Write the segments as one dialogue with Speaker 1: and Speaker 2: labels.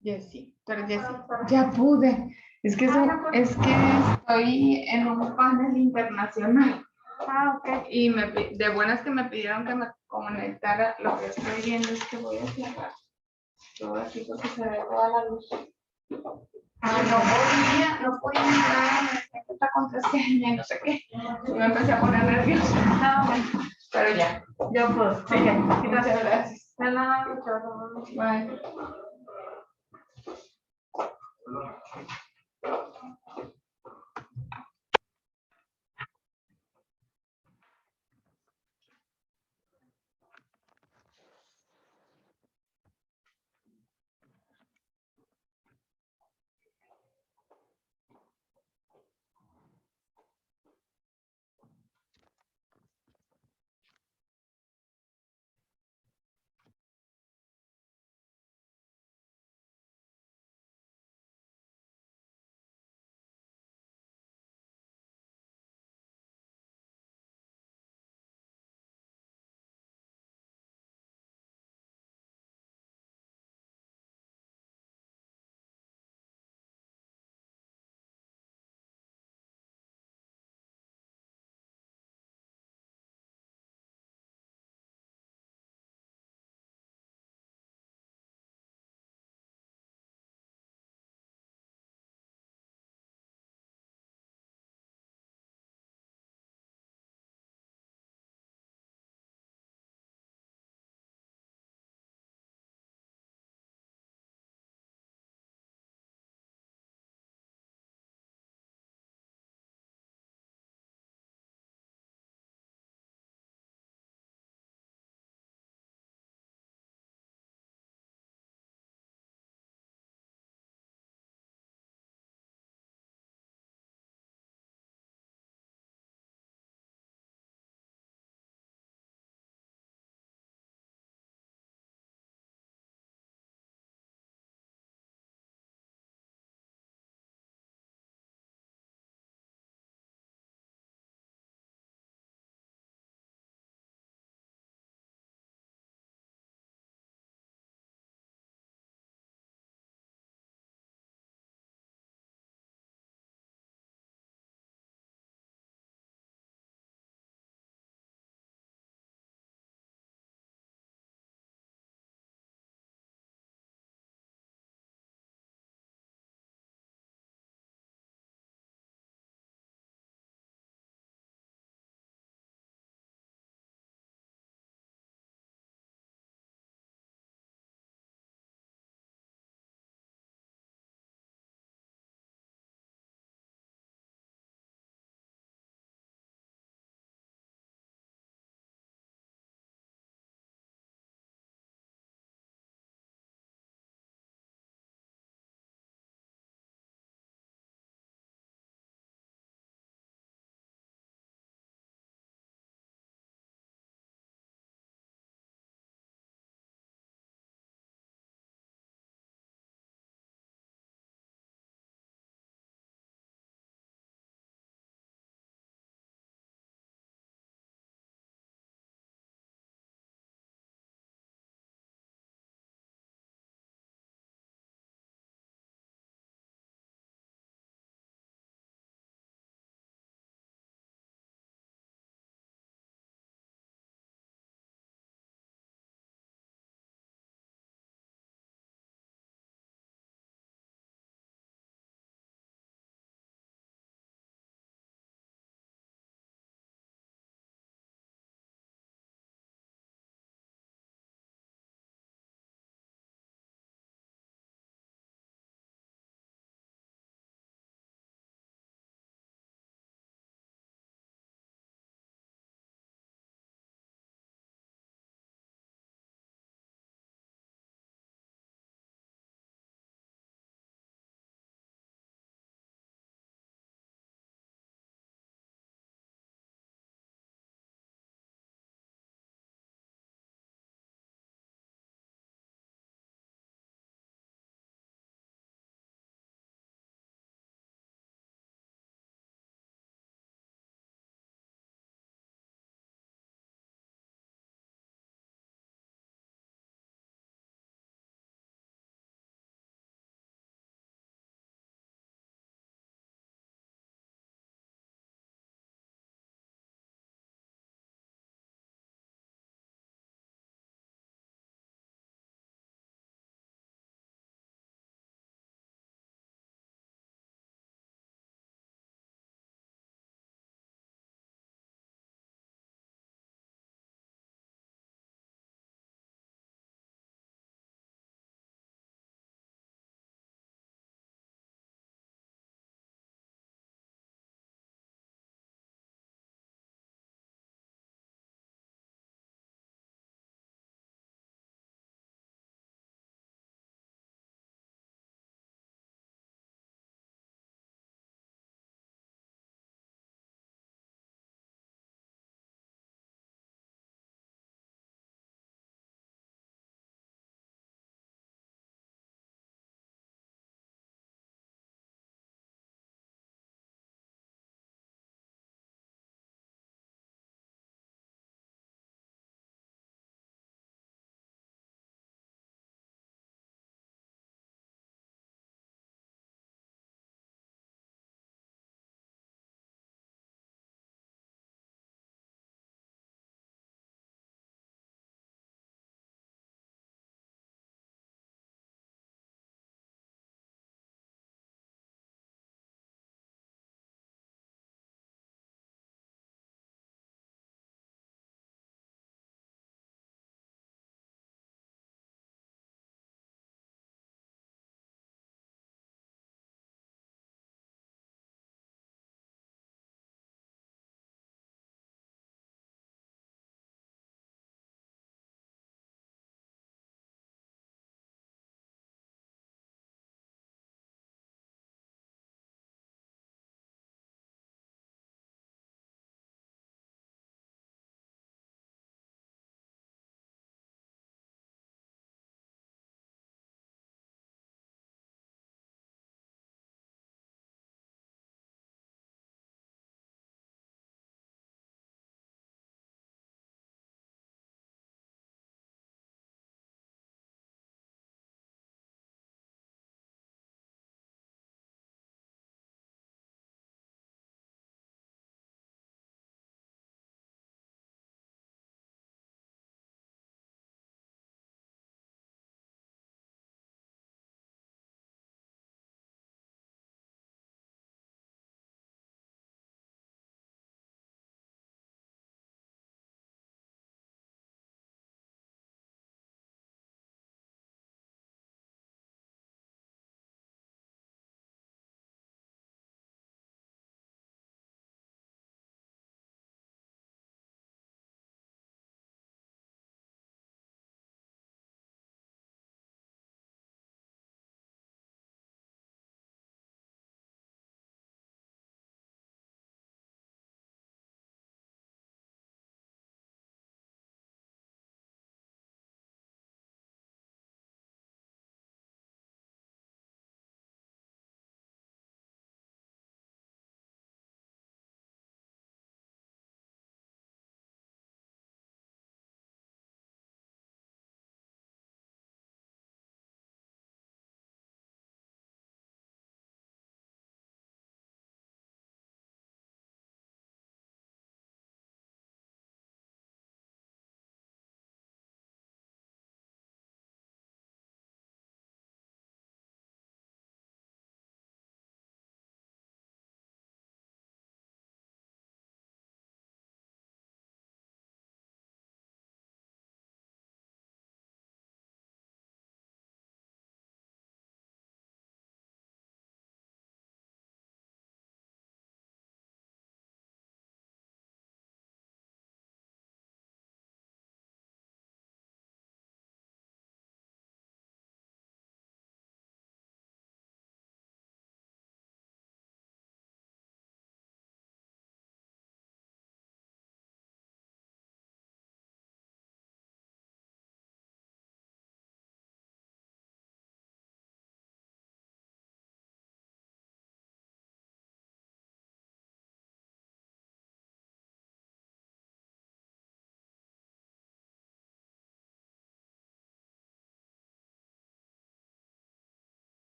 Speaker 1: Jessy, tú eres Jessy. Ya pude. Es que, es que estoy en un panel internacional.
Speaker 2: Ah, ok.
Speaker 1: Y de buenas que me pidieron que me conectara, lo que estoy viendo es que voy a cerrar todo así porque se ve toda la luz. No podía entrar, me esta contraseña y no sé qué. Y me empecé a poner nerviosa.
Speaker 2: Ah, bueno.
Speaker 1: Pero ya.
Speaker 2: Yo puedo.
Speaker 1: Sí, muchas gracias.
Speaker 2: De nada, muchas gracias.
Speaker 1: Bye.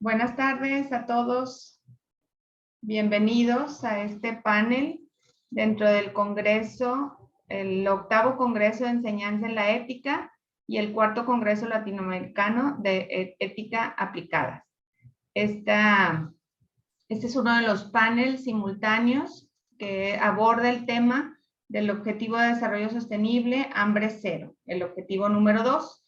Speaker 1: Buenas tardes a todos. Bienvenidos a este panel dentro del Congreso, el 8º Congreso de Enseñanza en la Ética y el 4º Congreso Latinoamericano de Ética Aplicada. Este es uno de los paneles simultáneos que aborda el tema del Objetivo de Desarrollo Sostenible, Hambre Cero, el objetivo número 2.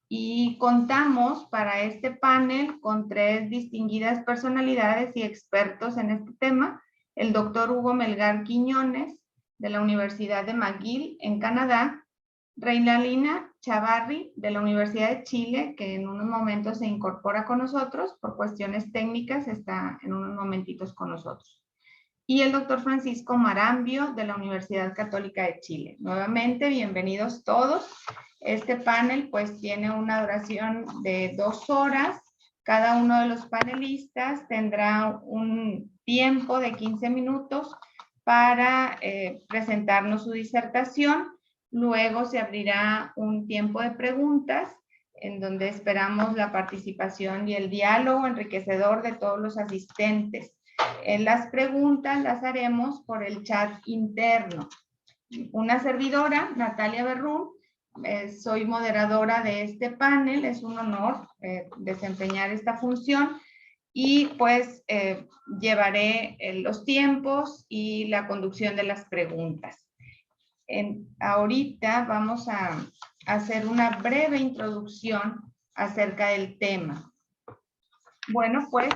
Speaker 1: Y contamos para este panel con 3 distinguidas personalidades y expertos en este tema: el doctor Hugo Melgar Quiñones, de la Universidad de McGill, en Canadá; Reinalina Chavarri, de la Universidad de Chile, que en unos momentos se incorpora con nosotros, por cuestiones técnicas está en unos momentitos con nosotros; y el doctor Francisco Marambio, de la Universidad Católica de Chile. Nuevamente, bienvenidos todos. Este panel pues tiene una duración de 2 horas. Cada uno de los panelistas tendrá un tiempo de 15 minutos para presentarnos su disertación. Luego se abrirá un tiempo de preguntas en donde esperamos la participación y el diálogo enriquecedor de todos los asistentes. Las preguntas las haremos por el chat interno. Una servidora, Natalia Berrún, soy moderadora de este panel. Es un honor desempeñar esta función y pues llevaré los tiempos y la conducción de las preguntas. Ahorita vamos a hacer una breve introducción acerca del tema. Bueno, pues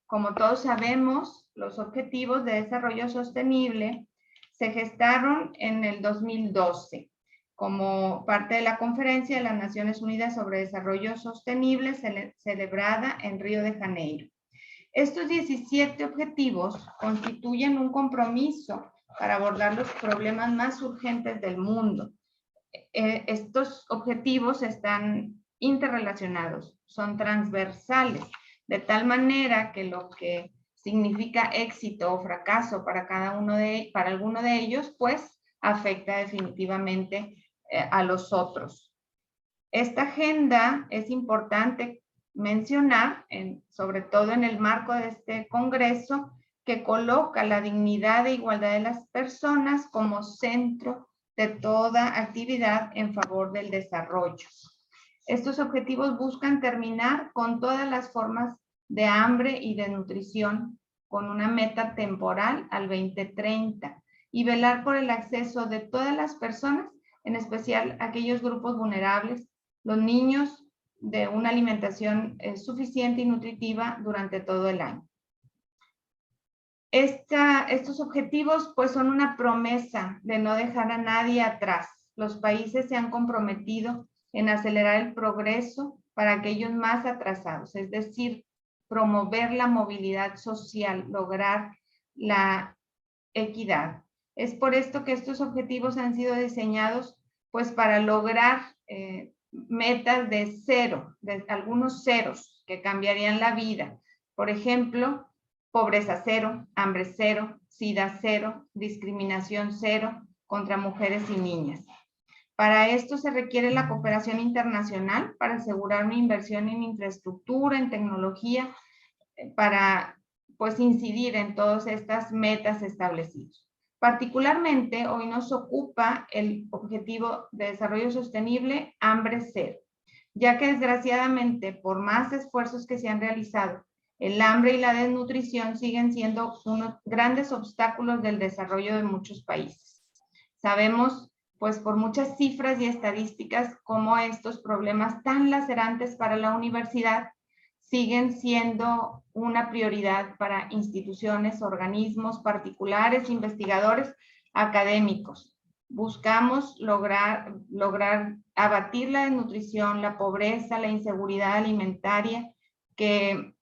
Speaker 1: como todos sabemos, los Objetivos de Desarrollo Sostenible se gestaron en el 2012 como parte de la Conferencia de las Naciones Unidas sobre Desarrollo Sostenible celebrada en Río de Janeiro. Estos 17 objetivos constituyen un compromiso para abordar los problemas más urgentes del mundo. Estos objetivos están interrelacionados, son transversales, de tal manera que lo que significa éxito o fracaso para alguno de ellos, pues afecta definitivamente a los otros. Esta agenda es importante mencionar, sobre todo en el marco de este congreso, que coloca la dignidad e igualdad de las personas como centro de toda actividad en favor del desarrollo. Estos objetivos buscan terminar con todas las formas de hambre y desnutrición con una meta temporal al 2030 y velar por el acceso de todas las personas, en especial aquellos grupos vulnerables, los niños, de una alimentación suficiente y nutritiva durante todo el año. Estos objetivos pues son una promesa de no dejar a nadie atrás. Los países se han comprometido en acelerar el progreso para aquellos más atrasados, es decir, promover la movilidad social, lograr la equidad. Es por esto que estos objetivos han sido diseñados pues para lograr metas de cero, de algunos ceros que cambiarían la vida. Por ejemplo, pobreza cero, hambre cero, SIDA cero, discriminación cero contra mujeres y niñas. Para esto se requiere la cooperación internacional para asegurar una inversión en infraestructura, en tecnología, para pues incidir en todas estas metas establecidas. Particularmente hoy nos ocupa el Objetivo de Desarrollo Sostenible, Hambre Cero, ya que desgraciadamente por más esfuerzos que se han realizado, el hambre y la desnutrición siguen siendo unos grandes obstáculos del desarrollo de muchos países. Sabemos pues por muchas cifras y estadísticas cómo estos problemas tan lacerantes para la universidad siguen siendo una prioridad para instituciones, organismos particulares, investigadores, académicos. Buscamos lograr abatir la desnutrición, la pobreza, la inseguridad alimentaria, que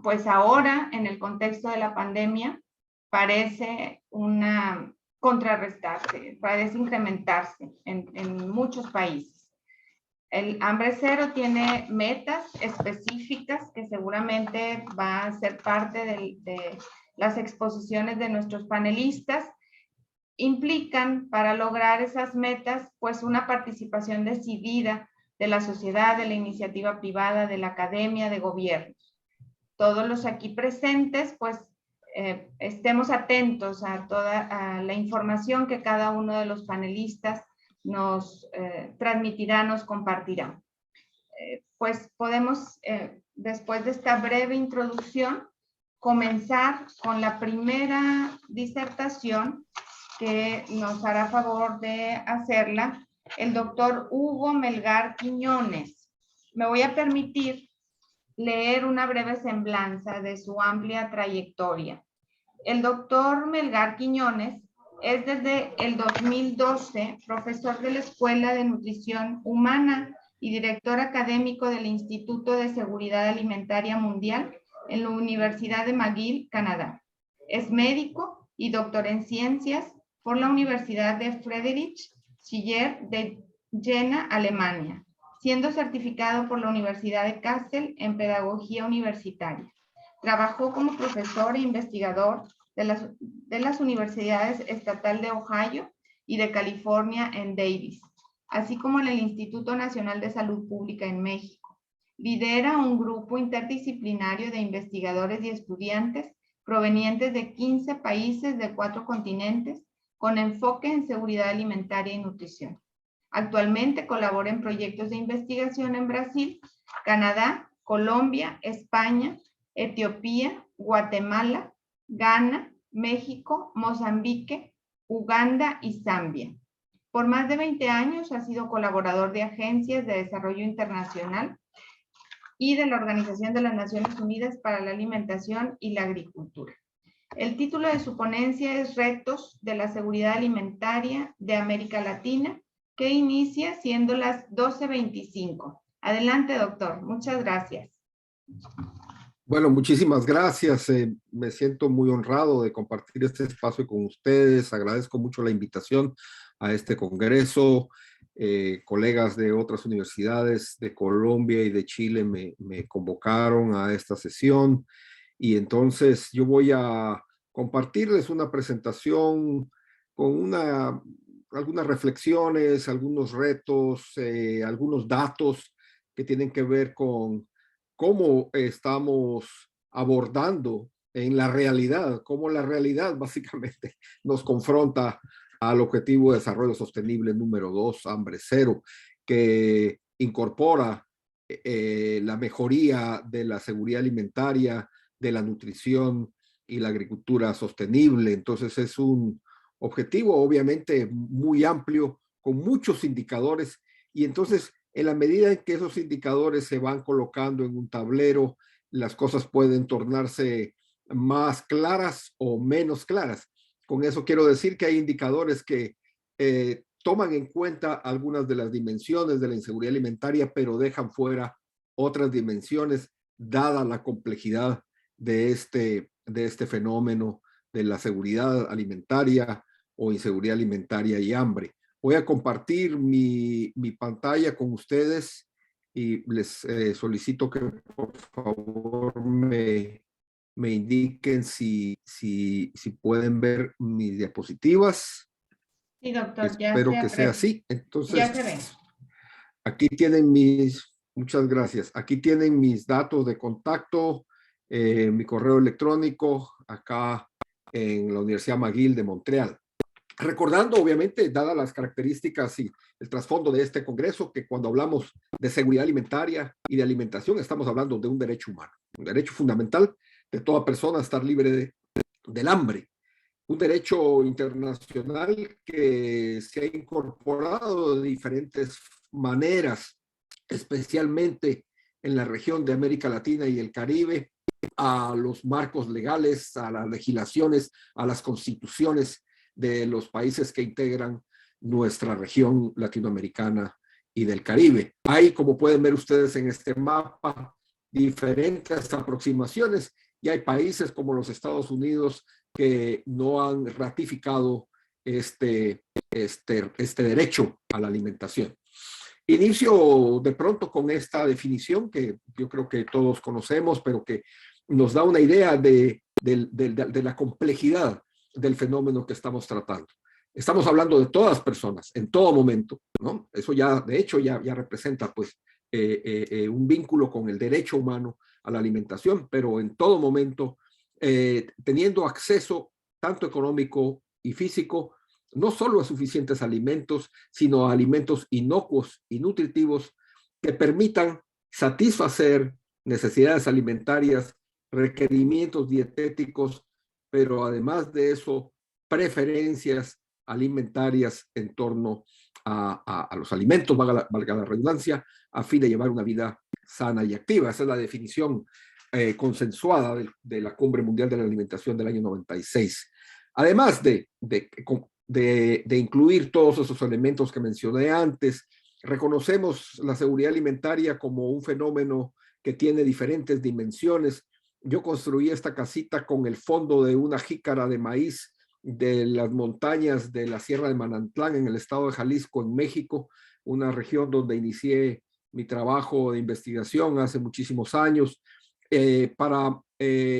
Speaker 1: pues ahora en el contexto de la pandemia parece contrarrestarse, parece incrementarse en muchos países. El hambre cero tiene metas específicas que seguramente va a ser parte de las exposiciones de nuestros panelistas. Implican para lograr esas metas pues una participación decidida de la sociedad, de la iniciativa privada, de la academia, de gobiernos. todos los aquí presentes, pues estemos atentos a toda la información que cada uno de los panelistas nos transmitirá, nos compartirá. Pues podemos, después de esta breve introducción, comenzar con la primera disertación que nos hará favor de hacerla el doctor Hugo Melgar Quiñones. Me voy a permitir leer una breve semblanza de su amplia trayectoria. El doctor Melgar Quiñones es desde el 2012 profesor de la Escuela de Nutrición Humana y director académico del Instituto de Seguridad Alimentaria Mundial en la Universidad de McGill, Canadá. Es médico y doctor en ciencias por la Universidad de Friedrich Schiller de Jena, Alemania, siendo certificado por la Universidad de Kassel en Pedagogía Universitaria. Trabajó como profesor e investigador de las Universidades Estatal de Ohio y de California en Davis, así como en el Instituto Nacional de Salud Pública en México. Lidera un grupo interdisciplinario de investigadores y estudiantes provenientes de 15 países de 4 continentes con enfoque en seguridad alimentaria y nutrición. Actualmente colabora en proyectos de investigación en Brasil, Canadá, Colombia, España, Etiopía, Guatemala, Ghana, México, Mozambique, Uganda y Zambia. Por más de 20 años ha sido colaborador de agencias de desarrollo internacional y de la Organización de las Naciones Unidas para la Alimentación y la Agricultura. El título de su ponencia es Retos de la Seguridad Alimentaria de América Latina, que inicia siendo las 12:25. Adelante, doctor. Muchas gracias.
Speaker 3: Bueno, muchísimas gracias. Me siento muy honrado de compartir este espacio con ustedes. Agradezco mucho la invitación a este congreso. Colegas de otras universidades de Colombia y de Chile me convocaron a esta sesión. Y entonces yo voy a compartirles una presentación con algunas reflexiones, algunos retos, algunos datos que tienen que ver con cómo estamos abordando en la realidad, cómo la realidad básicamente nos confronta al Objetivo de Desarrollo Sostenible número 2, hambre cero, que incorpora la mejoría de la seguridad alimentaria, de la nutrición y la agricultura sostenible. Entonces es un objetivo obviamente muy amplio, con muchos indicadores, y entonces en la medida en que esos indicadores se van colocando en un tablero, las cosas pueden tornarse más claras o menos claras. Con eso quiero decir que hay indicadores que toman en cuenta algunas de las dimensiones de la inseguridad alimentaria, pero dejan fuera otras dimensiones, dada la complejidad de este fenómeno de la seguridad alimentaria o inseguridad alimentaria y hambre. Voy a compartir mi pantalla con ustedes y les solicito que por favor me indiquen si pueden ver mis diapositivas.
Speaker 1: Sí, doctor, ya
Speaker 3: espero que sea así. Entonces,
Speaker 1: ya se ve.
Speaker 3: Aquí tienen muchas gracias. Aquí tienen mis datos de contacto, mi correo electrónico acá en la Universidad McGill de Montreal. Recordando, obviamente, dadas las características y el trasfondo de este congreso, que cuando hablamos de seguridad alimentaria y de alimentación, estamos hablando de un derecho humano, un derecho fundamental de toda persona a estar libre del hambre. Un derecho internacional que se ha incorporado de diferentes maneras, especialmente en la región de América Latina y el Caribe, a los marcos legales, a las legislaciones, a las constituciones de los países que integran nuestra región latinoamericana y del Caribe. Hay, como pueden ver ustedes en este mapa, diferentes aproximaciones, y hay países como los Estados Unidos que no han ratificado este derecho a la alimentación. Inicio de pronto con esta definición que yo creo que todos conocemos, pero que nos da una idea de la complejidad del fenómeno que estamos tratando. Estamos hablando de todas personas, en todo momento, ¿no? Eso ya, de hecho, ya representa pues un vínculo con el derecho humano, a la alimentación, pero en todo momento teniendo acceso tanto económico y físico, no solo a suficientes alimentos, sino a alimentos inocuos y nutritivos que permitan satisfacer necesidades alimentarias, requerimientos dietéticos, pero además de eso, preferencias alimentarias en torno a los alimentos, valga la redundancia, a fin de llevar una vida sana y activa. Esa es la definición consensuada de la Cumbre Mundial de la Alimentación del año 96. Además de incluir todos esos elementos que mencioné antes, reconocemos la seguridad alimentaria como un fenómeno que tiene diferentes dimensiones. Yo construí esta casita con el fondo de una jícara de maíz de las montañas de la Sierra de Manantlán en el estado de Jalisco, en México, una región donde inicié mi trabajo de investigación hace muchísimos años, para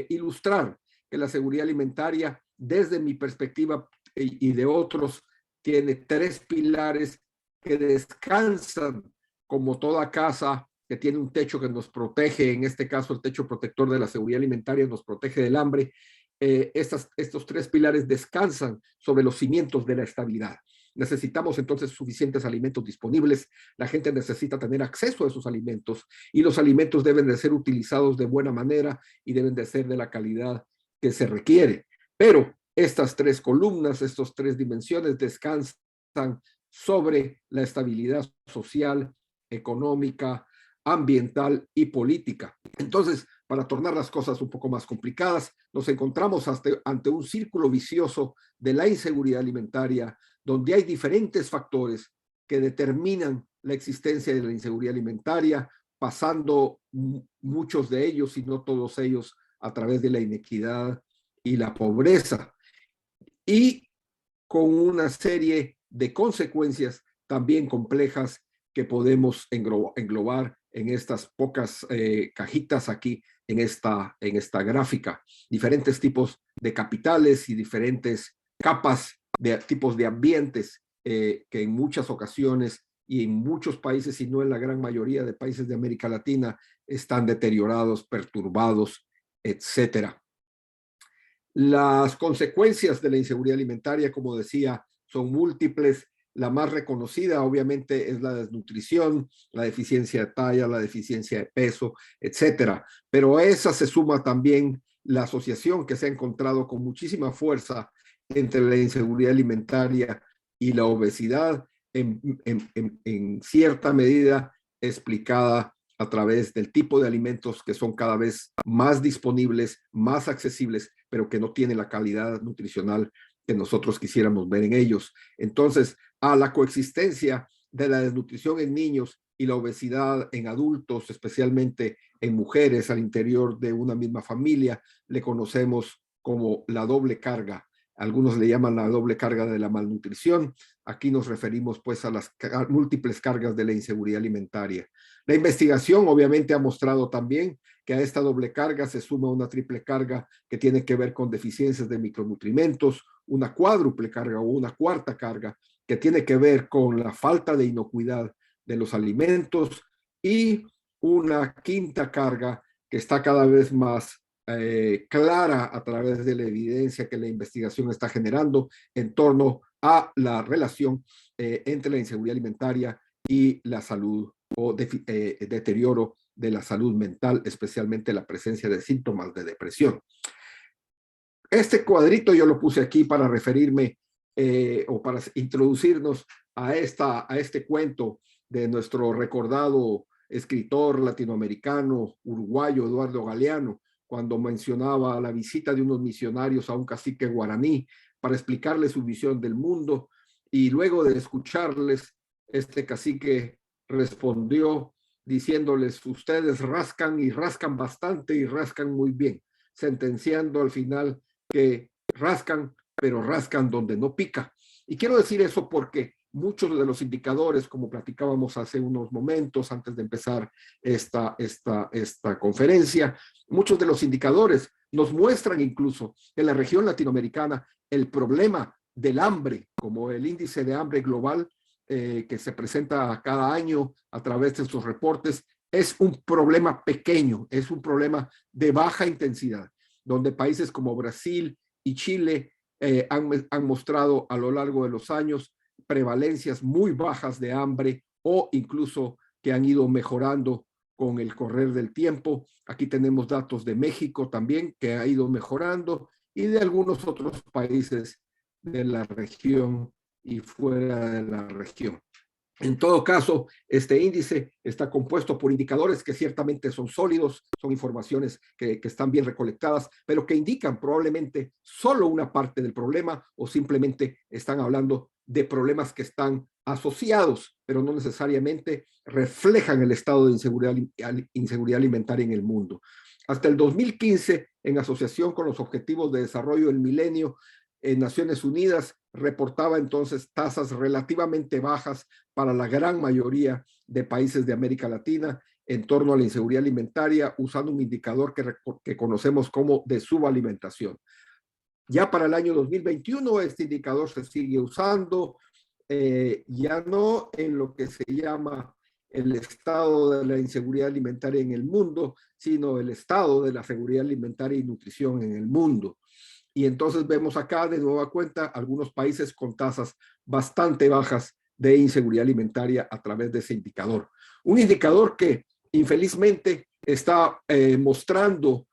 Speaker 3: ilustrar que la seguridad alimentaria, desde mi perspectiva y de otros, tiene tres pilares que descansan como toda casa que tiene un techo que nos protege, en este caso el techo protector de la seguridad alimentaria nos protege del hambre. Estos tres pilares descansan sobre los cimientos de la estabilidad. Necesitamos entonces suficientes alimentos disponibles, la gente necesita tener acceso a esos alimentos y los alimentos deben de ser utilizados de buena manera y deben de ser de la calidad que se requiere. Pero estas tres columnas, estas tres dimensiones descansan sobre la estabilidad social, económica, ambiental y política. Entonces, para tornar las cosas un poco más complicadas, nos encontramos ante un círculo vicioso de la inseguridad alimentaria, donde hay diferentes factores que determinan la existencia de la inseguridad alimentaria, pasando muchos de ellos, y no todos ellos, a través de la inequidad y la pobreza, y con una serie de consecuencias también complejas que podemos englobar en estas pocas cajitas aquí en esta gráfica. Diferentes tipos de capitales y diferentes capas de tipos de ambientes que en muchas ocasiones y en muchos países, y no en la gran mayoría de países de América Latina, están deteriorados, perturbados, etcétera. Las consecuencias de la inseguridad alimentaria, como decía, son múltiples. La más reconocida, obviamente, es la desnutrición, la deficiencia de talla, la deficiencia de peso, etcétera. Pero a esa se suma también la asociación que se ha encontrado con muchísima fuerza entre la inseguridad alimentaria y la obesidad, en cierta medida explicada a través del tipo de alimentos que son cada vez más disponibles, más accesibles, pero que no tienen la calidad nutricional que nosotros quisiéramos ver en ellos. Entonces, a la coexistencia de la desnutrición en niños y la obesidad en adultos, especialmente en mujeres al interior de una misma familia, le conocemos como la doble carga. Algunos le llaman la doble carga de la malnutrición. Aquí nos referimos pues a las múltiples cargas de la inseguridad alimentaria. La investigación obviamente ha mostrado también que a esta doble carga se suma una triple carga que tiene que ver con deficiencias de micronutrimentos, una cuádruple carga o una cuarta carga que tiene que ver con la falta de inocuidad de los alimentos, y una quinta carga que está cada vez más clara a través de la evidencia que la investigación está generando en torno a la relación entre la inseguridad alimentaria y la salud o deterioro de la salud mental, especialmente la presencia de síntomas de depresión. Este cuadrito yo lo puse aquí para referirme o para introducirnos a este cuento de nuestro recordado escritor latinoamericano uruguayo Eduardo Galeano, cuando mencionaba la visita de unos misionarios a un cacique guaraní para explicarles su visión del mundo, y luego de escucharles, este cacique respondió diciéndoles: ustedes rascan y rascan bastante y rascan muy bien, sentenciando al final que rascan, pero rascan donde no pica. Y quiero decir eso porque muchos de los indicadores, como platicábamos hace unos momentos antes de empezar esta conferencia, muchos de los indicadores nos muestran incluso en la región latinoamericana el problema del hambre, como el índice de hambre global que se presenta cada año a través de estos reportes, es un problema pequeño, es un problema de baja intensidad, donde países como Brasil y Chile han mostrado a lo largo de los años prevalencias muy bajas de hambre o incluso que han ido mejorando con el correr del tiempo. Aquí tenemos datos de México también, que ha ido mejorando, y de algunos otros países de la región y fuera de la región. En todo caso, este índice está compuesto por indicadores que ciertamente son sólidos, son informaciones que están bien recolectadas, pero que indican probablemente solo una parte del problema o simplemente están hablando de problemas que están asociados, pero no necesariamente reflejan el estado de inseguridad alimentaria en el mundo. Hasta el 2015, en asociación con los Objetivos de Desarrollo del Milenio, en Naciones Unidas reportaba entonces tasas relativamente bajas para la gran mayoría de países de América Latina en torno a la inseguridad alimentaria, usando un indicador que conocemos como de subalimentación. Ya para el año 2021 este indicador se sigue usando, ya no en lo que se llama el estado de la inseguridad alimentaria en el mundo, sino el estado de la seguridad alimentaria y nutrición en el mundo. Y entonces vemos acá de nueva cuenta algunos países con tasas bastante bajas de inseguridad alimentaria a través de ese indicador. Un indicador que infelizmente está mostrando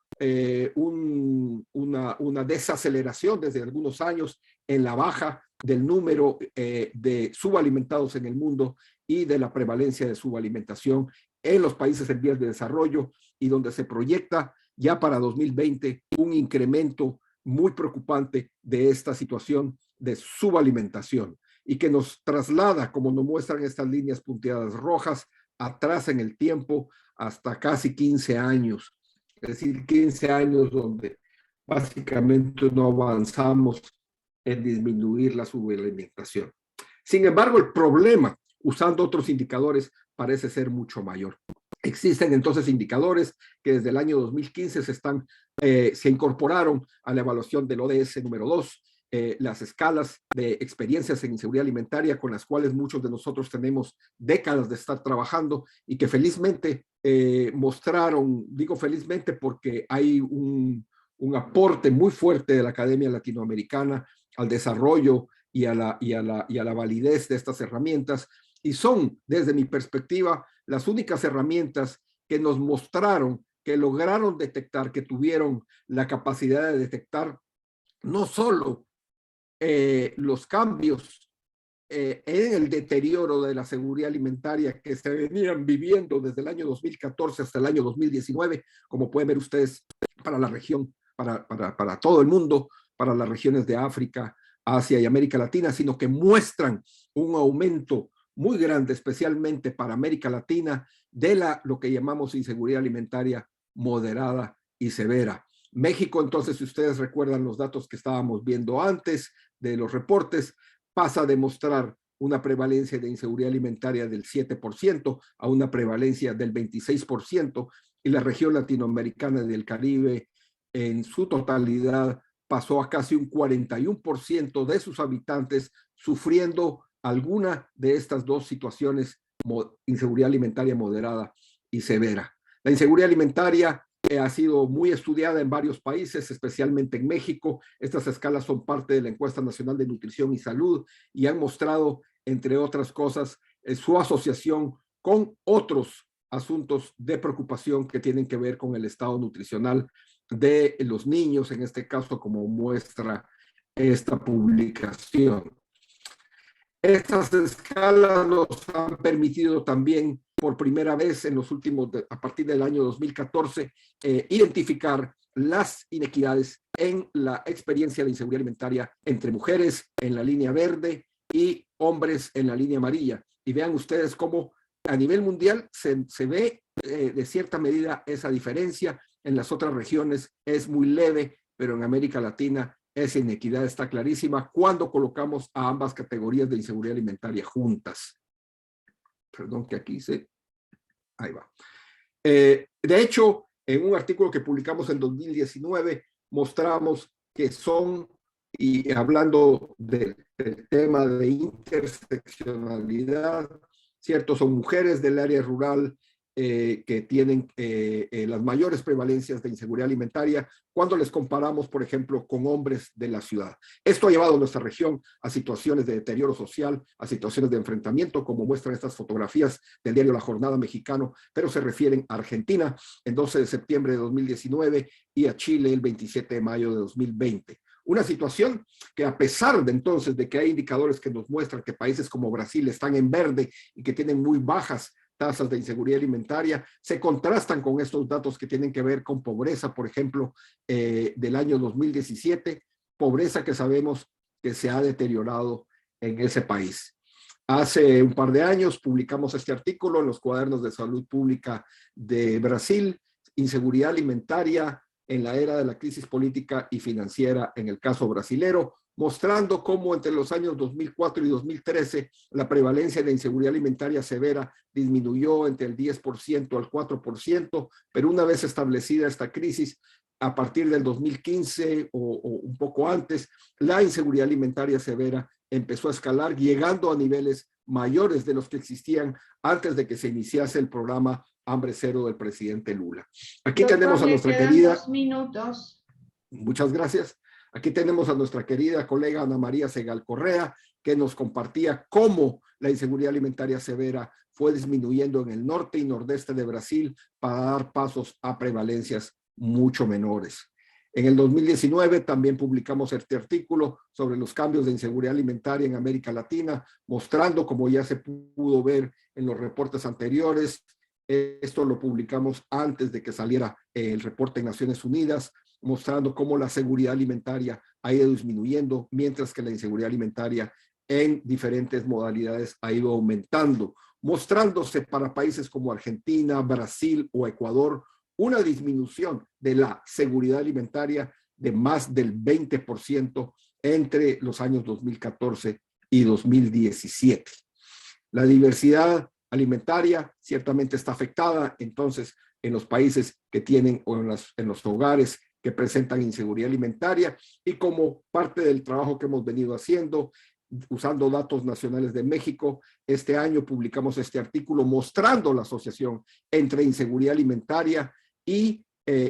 Speaker 3: una desaceleración desde algunos años en la baja del número de subalimentados en el mundo y de la prevalencia de subalimentación en los países en vías de desarrollo, y donde se proyecta ya para 2020 un incremento muy preocupante de esta situación de subalimentación, y que nos traslada, como nos muestran estas líneas punteadas rojas, atrás en el tiempo hasta casi 15 años. Es decir, 15 años donde básicamente no avanzamos en disminuir la subalimentación. Sin embargo, el problema, usando otros indicadores, parece ser mucho mayor. Existen entonces indicadores que desde el año 2015 se incorporaron a la evaluación del ODS número 2, las escalas de experiencias en inseguridad alimentaria, con las cuales muchos de nosotros tenemos décadas de estar trabajando, y que felizmente mostraron, digo felizmente porque hay un aporte muy fuerte de la Academia Latinoamericana al desarrollo y a la validez de estas herramientas, y son, desde mi perspectiva, las únicas herramientas que nos mostraron, que lograron detectar, que tuvieron la capacidad de detectar no solo los cambios en el deterioro de la seguridad alimentaria que se venían viviendo desde el año 2014 hasta el año 2019, como pueden ver ustedes, para la región, para todo el mundo, para las regiones de África, Asia y América Latina, sino que muestran un aumento muy grande, especialmente para América Latina, de lo que llamamos inseguridad alimentaria moderada y severa. México, entonces, si ustedes recuerdan los datos que estábamos viendo antes de los reportes, pasa a demostrar una prevalencia de inseguridad alimentaria del 7% a una prevalencia del 26%, y la región latinoamericana del Caribe en su totalidad pasó a casi un 41% de sus habitantes sufriendo alguna de estas dos situaciones, inseguridad alimentaria moderada y severa. La inseguridad alimentaria ha sido muy estudiada en varios países, especialmente en México. Estas escalas son parte de la Encuesta Nacional de Nutrición y Salud y han mostrado, entre otras cosas, su asociación con otros asuntos de preocupación que tienen que ver con el estado nutricional de los niños, en este caso, como muestra esta publicación. Estas escalas nos han permitido también, por primera vez en los últimos, a partir del año 2014, identificar las inequidades en la experiencia de inseguridad alimentaria entre mujeres en la línea verde y hombres en la línea amarilla. Y vean ustedes cómo a nivel mundial se ve de cierta medida esa diferencia. En las otras regiones es muy leve, pero en América Latina esa inequidad está clarísima cuando colocamos a ambas categorías de inseguridad alimentaria juntas. Perdón que aquí ahí va. De hecho, en un artículo que publicamos en 2019, mostramos que son, y hablando del tema de interseccionalidad, ¿cierto? Son mujeres del área rural que tienen las mayores prevalencias de inseguridad alimentaria cuando les comparamos, por ejemplo, con hombres de la ciudad. Esto ha llevado a nuestra región a situaciones de deterioro social, a situaciones de enfrentamiento, como muestran estas fotografías del diario La Jornada mexicano, pero se refieren a Argentina el 12 de septiembre de 2019 y a Chile el 27 de mayo de 2020. Una situación que, a pesar de entonces de que hay indicadores que nos muestran que países como Brasil están en verde y que tienen muy bajas tasas de inseguridad alimentaria, se contrastan con estos datos que tienen que ver con pobreza, por ejemplo, del año 2017, pobreza que sabemos que se ha deteriorado en ese país. Hace un par de años publicamos este artículo en los cuadernos de salud pública de Brasil, inseguridad alimentaria en la era de la crisis política y financiera en el caso brasilero, mostrando cómo entre los años 2004 y 2013 la prevalencia de inseguridad alimentaria severa disminuyó entre el 10% al 4%, pero una vez establecida esta crisis, a partir del 2015 o un poco antes, la inseguridad alimentaria severa empezó a escalar, llegando a niveles mayores de los que existían antes de que se iniciase el programa Hambre Cero del presidente Lula. Aquí
Speaker 1: Doctor,
Speaker 3: tenemos a nuestra
Speaker 1: quedan
Speaker 3: querida...
Speaker 1: 2 minutos.
Speaker 3: Muchas gracias. Aquí tenemos a nuestra querida colega Ana María Segal Correa, que nos compartía cómo la inseguridad alimentaria severa fue disminuyendo en el norte y nordeste de Brasil para dar pasos a prevalencias mucho menores. En el 2019 también publicamos este artículo sobre los cambios de inseguridad alimentaria en América Latina, mostrando, como ya se pudo ver en los reportes anteriores, esto lo publicamos antes de que saliera el reporte de Naciones Unidas, mostrando cómo la seguridad alimentaria ha ido disminuyendo, mientras que la inseguridad alimentaria en diferentes modalidades ha ido aumentando, mostrándose para países como Argentina, Brasil o Ecuador una disminución de la seguridad alimentaria de más del 20% entre los años 2014 y 2017. La diversidad alimentaria ciertamente está afectada, entonces, en los países que tienen o en los hogares que presentan inseguridad alimentaria, y como parte del trabajo que hemos venido haciendo, usando datos nacionales de México, este año publicamos este artículo mostrando la asociación entre inseguridad alimentaria y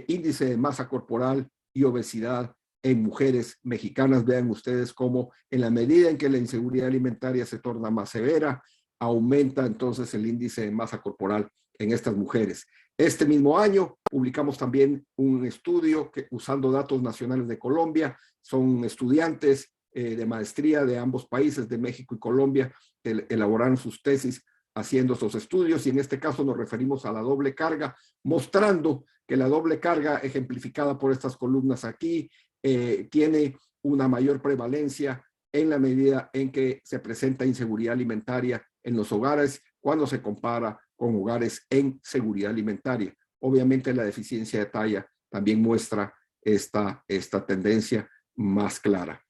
Speaker 3: índice de masa corporal y obesidad en mujeres mexicanas. Vean ustedes cómo en la medida en que la inseguridad alimentaria se torna más severa, aumenta entonces el índice de masa corporal en estas mujeres. Este mismo año publicamos también un estudio que, usando datos nacionales de Colombia, son estudiantes de maestría de ambos países, de México y Colombia, que elaboraron sus tesis haciendo esos estudios, y en este caso nos referimos a la doble carga, mostrando que la doble carga, ejemplificada por estas columnas aquí, tiene una mayor prevalencia en la medida en que se presenta inseguridad alimentaria en los hogares cuando se compara con hogares en seguridad alimentaria. Obviamente la deficiencia de talla también muestra esta tendencia más clara.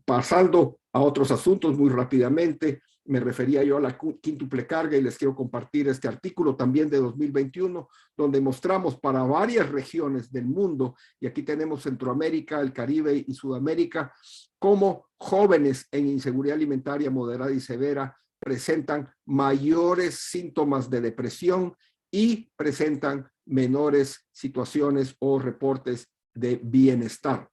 Speaker 3: Pasando a otros asuntos muy rápidamente, me refería yo a la quíntuple carga y les quiero compartir este artículo también de 2021, donde mostramos para varias regiones del mundo, y aquí tenemos Centroamérica, el Caribe y Sudamérica, cómo jóvenes en inseguridad alimentaria moderada y severa presentan mayores síntomas de depresión y presentan menores situaciones o reportes de bienestar.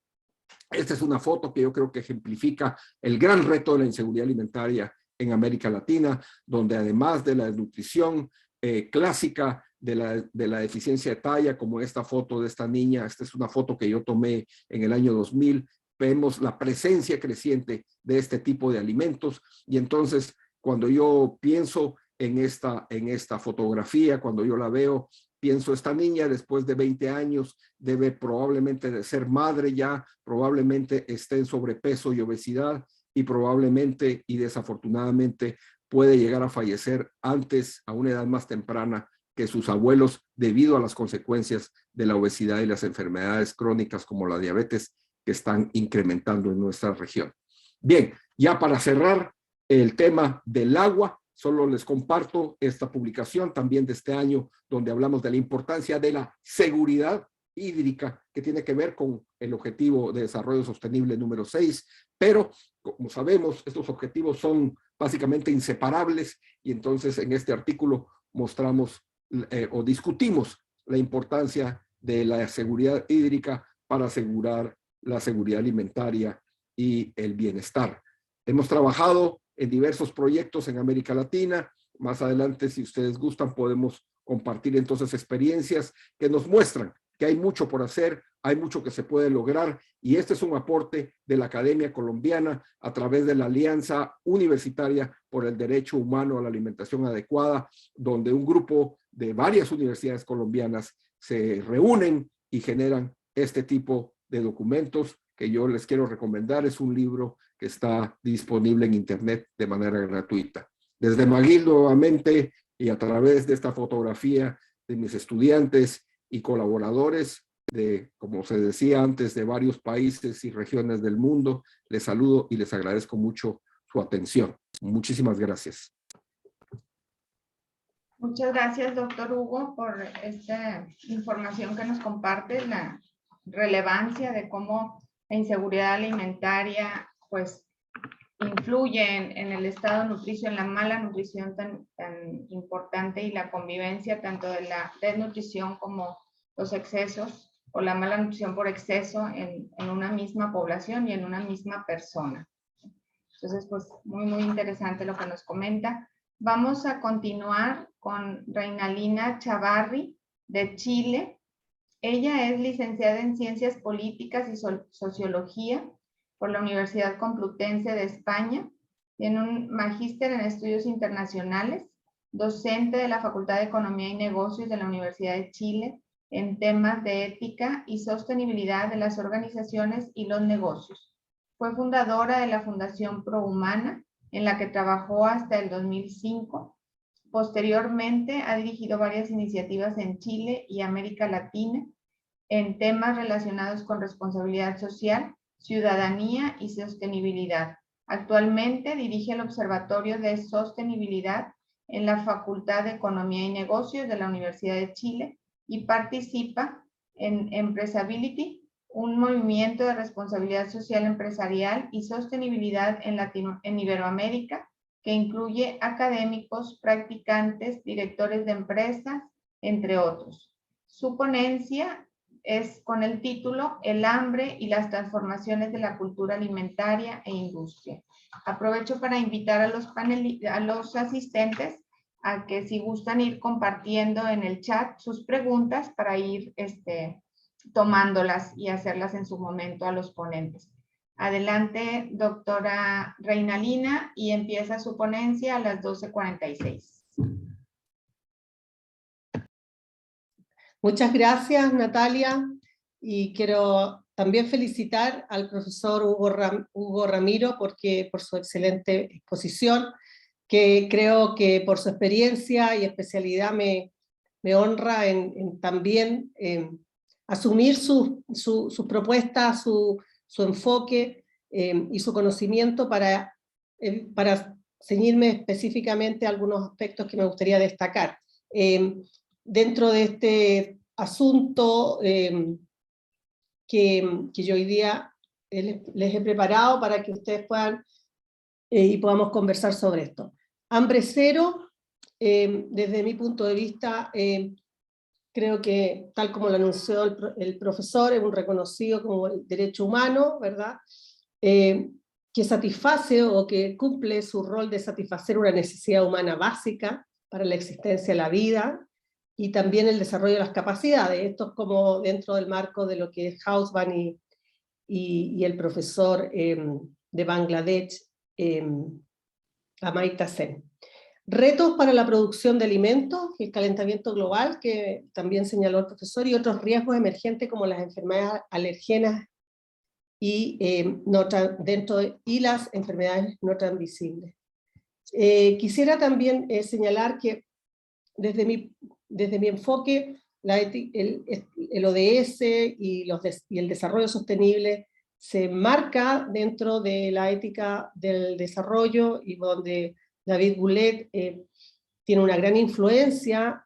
Speaker 3: Esta es una foto que yo creo que ejemplifica el gran reto de la inseguridad alimentaria en América Latina, donde además de la desnutrición clásica, de la deficiencia de talla, como esta foto de esta niña, esta es una foto que yo tomé en el año 2000, vemos la presencia creciente de este tipo de alimentos, y entonces cuando yo pienso en esta fotografía, cuando yo la veo, pienso, esta niña después de 20 años debe probablemente de ser madre ya, probablemente esté en sobrepeso y obesidad, y probablemente y desafortunadamente puede llegar a fallecer antes, a una edad más temprana que sus abuelos, debido a las consecuencias de la obesidad y las enfermedades crónicas como la diabetes que están incrementando en nuestra región. Bien, ya para cerrar el tema del agua, solo les comparto esta publicación también de este año, donde hablamos de la importancia de la seguridad hídrica, que tiene que ver con el Objetivo de Desarrollo Sostenible número 6, pero como sabemos, estos objetivos son básicamente inseparables, y entonces en este artículo mostramos o discutimos la importancia de la seguridad hídrica para asegurar la seguridad alimentaria y el bienestar. Hemos trabajado en diversos proyectos en América Latina. Más adelante, si ustedes gustan, podemos compartir entonces experiencias que nos muestran que hay mucho por hacer, hay mucho que se puede lograr, y este es un aporte de la Academia Colombiana a través de la Alianza Universitaria por el Derecho Humano a la Alimentación Adecuada, donde un grupo de varias universidades colombianas se reúnen y generan este tipo de documentos que yo les quiero recomendar. Es un libro que está disponible en internet de manera gratuita. Desde McGill nuevamente, y a través de esta fotografía de mis estudiantes y colaboradores de, como se decía antes, de varios países y regiones del mundo, les saludo y les agradezco mucho su atención. Muchísimas gracias.
Speaker 1: Muchas gracias, doctor Hugo, por esta información que nos comparte, la relevancia de cómo la inseguridad alimentaria pues influye en el estado nutricio, en la mala nutrición tan importante, y la convivencia tanto de la desnutrición como los excesos o la mala nutrición por exceso en una misma población y en una misma persona. Entonces, pues muy interesante lo que nos comenta. Vamos a continuar con Reinalina Chavarri de Chile. Ella es licenciada en Ciencias Políticas y Sociología por la Universidad Complutense de España. Tiene un magíster en Estudios Internacionales, docente de la Facultad de Economía y Negocios de la Universidad de Chile en temas de ética y sostenibilidad de las organizaciones y los negocios. Fue fundadora de la Fundación ProHumana, en la que trabajó hasta el 2005. Posteriormente ha dirigido varias iniciativas en Chile y América Latina en temas relacionados con responsabilidad social, ciudadanía y sostenibilidad. Actualmente dirige el Observatorio de Sostenibilidad en la Facultad de Economía y Negocios de la Universidad de Chile y participa en Empresability, un movimiento de responsabilidad social empresarial y sostenibilidad en Iberoamérica, que incluye académicos, practicantes, directores de empresas, entre otros. Su ponencia es con el título El hambre y las transformaciones de la cultura alimentaria e industria. Aprovecho para invitar a los asistentes a que, si gustan, ir compartiendo en el chat sus preguntas para ir tomándolas y hacerlas en su momento a los ponentes. Adelante, doctora Reinalina, y empieza su ponencia a las 12:46.
Speaker 4: Muchas gracias, Natalia, y quiero también felicitar al profesor Hugo Ramiro por su excelente exposición, que creo que por su experiencia y especialidad me honra en también asumir sus propuestas, su enfoque y su conocimiento para ceñirme específicamente a algunos aspectos que me gustaría destacar. Dentro de este asunto que yo hoy día les he preparado para que ustedes puedan y podamos conversar sobre esto. Hambre cero, desde mi punto de vista, creo que, tal como lo anunció el profesor, es un reconocido como el derecho humano, ¿verdad? Que satisface o que cumple su rol de satisfacer una necesidad humana básica para la existencia de la vida, y también el desarrollo de las capacidades. Esto es como dentro del marco de lo que es Hausman y el profesor de Bangladesh, Amartya Sen. Retos para la producción de alimentos, el calentamiento global, que también señaló el profesor, y otros riesgos emergentes como las enfermedades alergenas y las enfermedades no transmisibles. Quisiera también señalar que desde mi enfoque, el ODS y el desarrollo sostenible se marca dentro de la ética del desarrollo, y donde David Goulet tiene una gran influencia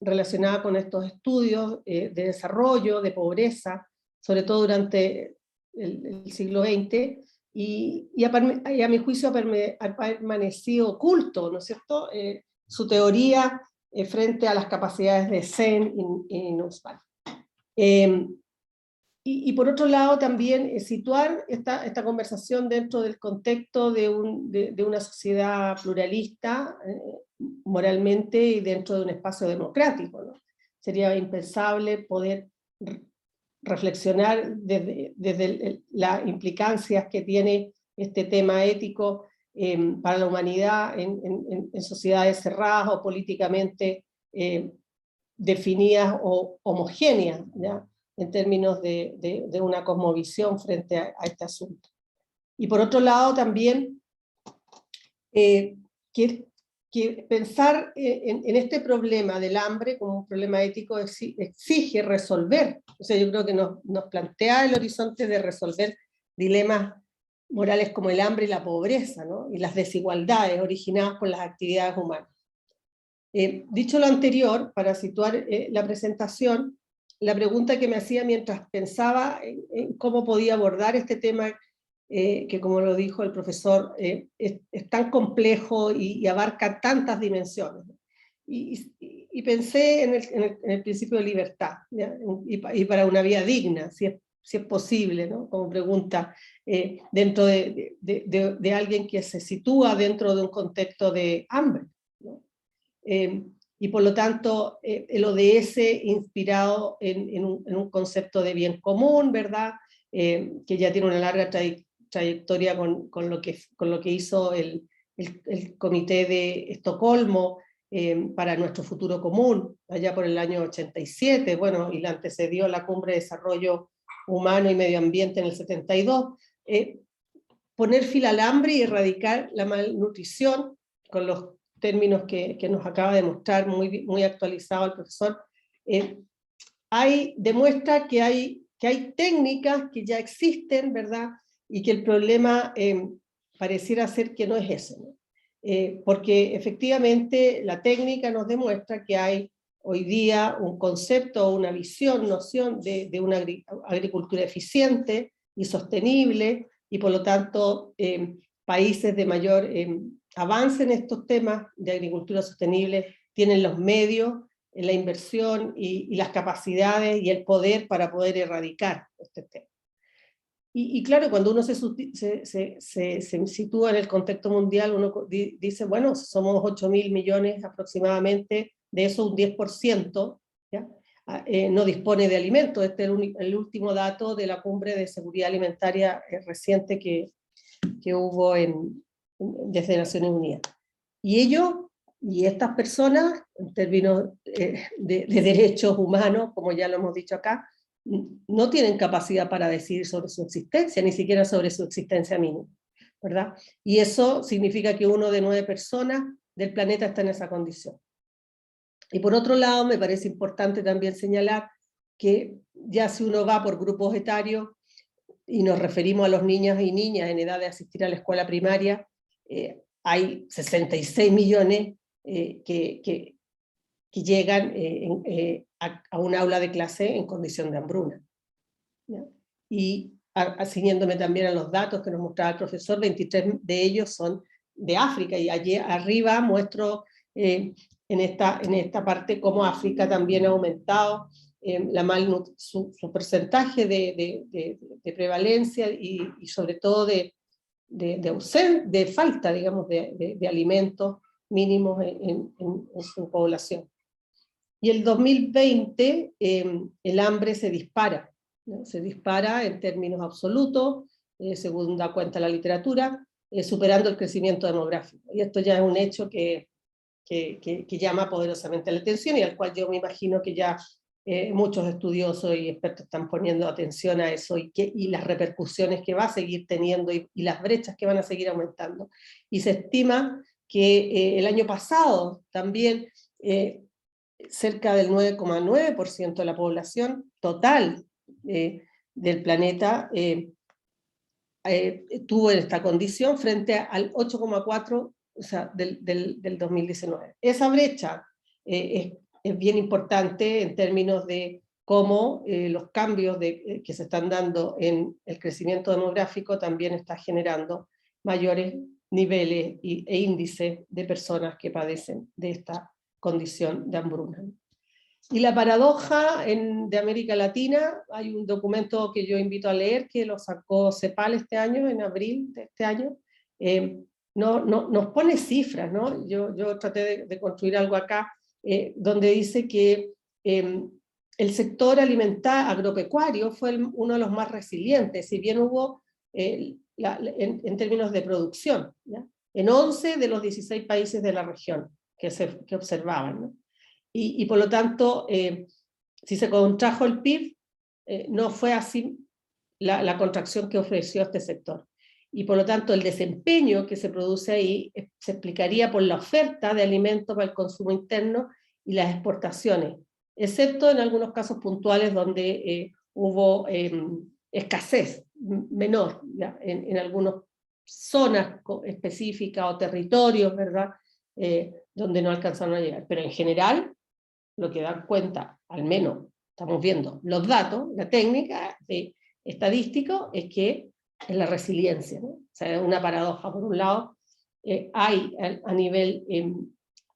Speaker 4: relacionada con estos estudios de desarrollo, de pobreza, sobre todo durante el siglo XX, y a mi juicio ha permanecido oculto, ¿no es cierto? Su teoría frente a las capacidades de CEN y NUSPAL. Y por otro lado también situar esta conversación dentro del contexto de una sociedad pluralista moralmente y dentro de un espacio democrático, ¿no? Sería impensable poder reflexionar desde las implicancias que tiene este tema ético para la humanidad en sociedades cerradas o políticamente definidas o homogéneas, ¿ya?, en términos de una cosmovisión frente a este asunto. Y por otro lado también que pensar en este problema del hambre como un problema ético exige resolver, o sea, yo creo que nos plantea el horizonte de resolver dilemas morales como el hambre y la pobreza, ¿no?, y las desigualdades originadas por las actividades humanas. Dicho lo anterior, para situar la presentación, la pregunta que me hacía mientras pensaba en cómo podía abordar este tema, que como lo dijo el profesor, es tan complejo y abarca tantas dimensiones. Y pensé en el principio de libertad, ¿ya?, y para una vida digna, si es posible, ¿no?, como pregunta, dentro de alguien que se sitúa dentro de un contexto de hambre, ¿no? Y por lo tanto el ODS inspirado en un concepto de bien común, ¿verdad?, que ya tiene una larga trayectoria con lo que hizo el Comité de Estocolmo para nuestro futuro común, allá por el año 87, bueno, y la antecedió la Cumbre de Desarrollo Humano y Medio Ambiente en el 72, poner fin al hambre y erradicar la malnutrición, con los términos que nos acaba de mostrar muy actualizado el profesor, demuestra que hay técnicas que ya existen, ¿verdad?, y que el problema pareciera ser que no es ese, ¿no? Porque efectivamente la técnica nos demuestra que hay hoy día un concepto, una noción de una agricultura eficiente y sostenible, y por lo tanto países de mayor avance en estos temas de agricultura sostenible tienen los medios, la inversión y las capacidades y el poder para poder erradicar este tema. Y claro, cuando uno se sitúa en el contexto mundial, uno dice, bueno, somos 8.000 millones aproximadamente, de eso un 10%, ¿ya?, no dispone de alimentos. Este es el último dato de la Cumbre de Seguridad Alimentaria reciente que hubo desde Naciones Unidas. Y estas personas, en términos de derechos humanos, como ya lo hemos dicho acá, no tienen capacidad para decidir sobre su existencia, ni siquiera sobre su existencia mínima, ¿verdad? Y eso significa que 1 de 9 personas del planeta está en esa condición. Y por otro lado, me parece importante también señalar que ya si uno va por grupos etarios, y nos referimos a los niños y niñas en edad de asistir a la escuela primaria, hay 66 millones que llegan a un aula de clase en condición de hambruna, ¿ya? Y ciñéndome también a los datos que nos mostraba el profesor, 23 de ellos son de África, y allí arriba muestro en esta parte cómo África también ha aumentado su porcentaje de prevalencia y sobre todo de falta, digamos, de alimentos mínimos en su población. Y el 2020 el hambre se dispara, ¿no? Se dispara en términos absolutos, según da cuenta la literatura, superando el crecimiento demográfico. Y esto ya es un hecho que llama poderosamente la atención, y al cual yo me imagino que ya muchos estudiosos y expertos están poniendo atención a eso, y las repercusiones que va a seguir teniendo, y las brechas que van a seguir aumentando. Y se estima que el año pasado también cerca del 9,9% de la población total del planeta tuvo esta condición, frente al 8,4%, o sea, del 2019. Esa brecha es bien importante en términos de cómo los cambios que se están dando en el crecimiento demográfico también está generando mayores niveles e índices de personas que padecen de esta condición de hambruna. Y la paradoja de América Latina, hay un documento que yo invito a leer, que lo sacó CEPAL este año, en abril de este año, nos pone cifras, ¿no? Yo traté de construir algo acá, donde dice que el sector agropecuario fue uno de los más resilientes, si bien hubo, en términos de producción, ¿ya? En 11 de los 16 países de la región que observaban, ¿no? Y por lo tanto, si se contrajo el PIB, no fue así la contracción que ofreció este sector. Y por lo tanto, el desempeño que se produce ahí se explicaría por la oferta de alimentos para el consumo interno y las exportaciones, excepto en algunos casos puntuales donde hubo escasez menor, ¿ya? En algunas zonas específicas o territorios, ¿verdad? Donde no alcanzaron a llegar. Pero en general, lo que dan cuenta, al menos estamos viendo los datos, la técnica estadística, es que es la resiliencia, ¿no? O sea, es una paradoja. Por un lado, hay a nivel,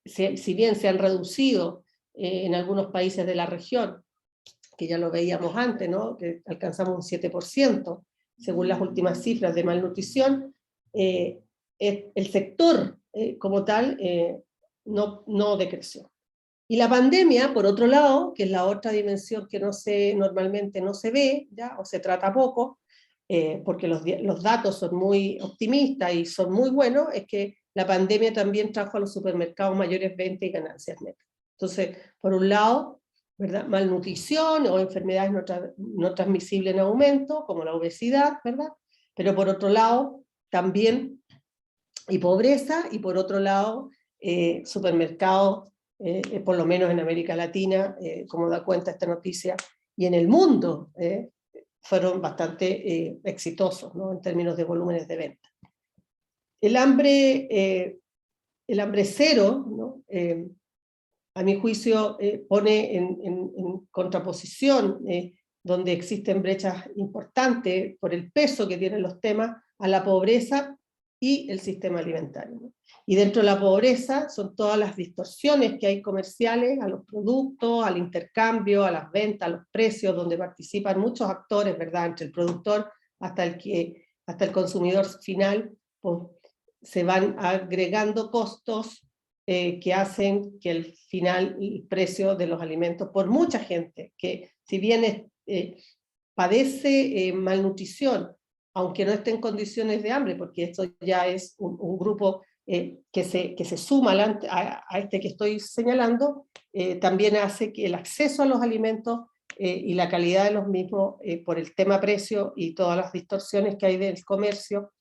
Speaker 4: si bien se han reducido en algunos países de la región, que ya lo veíamos antes, ¿no? Que alcanzamos un 7%, según las últimas cifras de malnutrición, el sector como tal no decreció. Y la pandemia, por otro lado, que es la otra dimensión que normalmente no se ve, ¿ya? O se trata poco, porque los datos son muy optimistas y son muy buenos, es que la pandemia también trajo a los supermercados mayores ventas y ganancias netas. Entonces, por un lado, ¿verdad? Malnutrición o enfermedades no transmisibles en aumento, como la obesidad, ¿verdad? Pero por otro lado, también, y pobreza, y por otro lado, supermercados, por lo menos en América Latina, como da cuenta esta noticia, y en el mundo, fueron bastante exitosos, ¿no? En términos de volúmenes de venta. El hambre cero, ¿no? A mi juicio, pone en contraposición, donde existen brechas importantes por el peso que tienen los temas, a la pobreza y el sistema alimentario, ¿no? Y dentro de la pobreza son todas las distorsiones que hay comerciales a los productos, al intercambio, a las ventas, a los precios, donde participan muchos actores, ¿verdad? Entre el productor hasta el consumidor final, pues, se van agregando costos que hacen que el precio de los alimentos, por mucha gente, que si bien padece malnutrición, aunque no esté en condiciones de hambre, porque esto ya es un grupo que se suma a este que estoy señalando, también hace que el acceso a los alimentos y la calidad de los mismos, por el tema precio y todas las distorsiones que hay del comercio,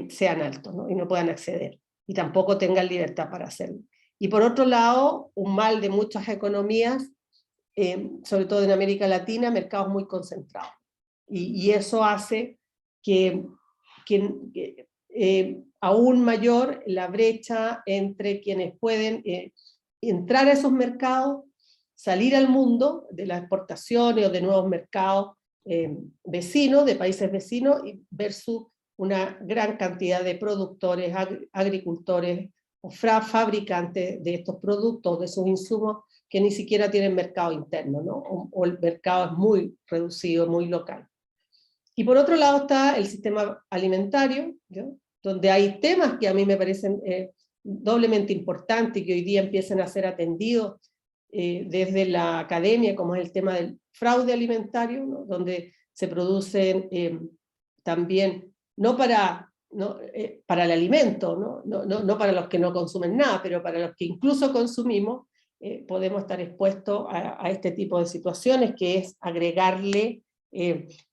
Speaker 4: sean altos, ¿no? Y no puedan acceder, y tampoco tengan libertad para hacerlo. Y por otro lado, un mal de muchas economías, sobre todo en América Latina, mercados muy concentrados. Y eso hace que aún mayor la brecha entre quienes pueden entrar a esos mercados, salir al mundo de las exportaciones o de nuevos mercados vecinos, de países vecinos, versus una gran cantidad de productores, agricultores o fabricantes de estos productos, de esos insumos, que ni siquiera tienen mercado interno, ¿no? O el mercado es muy reducido, muy local. Y por otro lado está el sistema alimentario, ¿no? Donde hay temas que a mí me parecen doblemente importantes y que hoy día empiezan a ser atendidos desde la academia, como es el tema del fraude alimentario, ¿no? Donde se producen también, no para el alimento, no para los que no consumen nada, pero para los que incluso consumimos, podemos estar expuestos a este tipo de situaciones, que es agregarle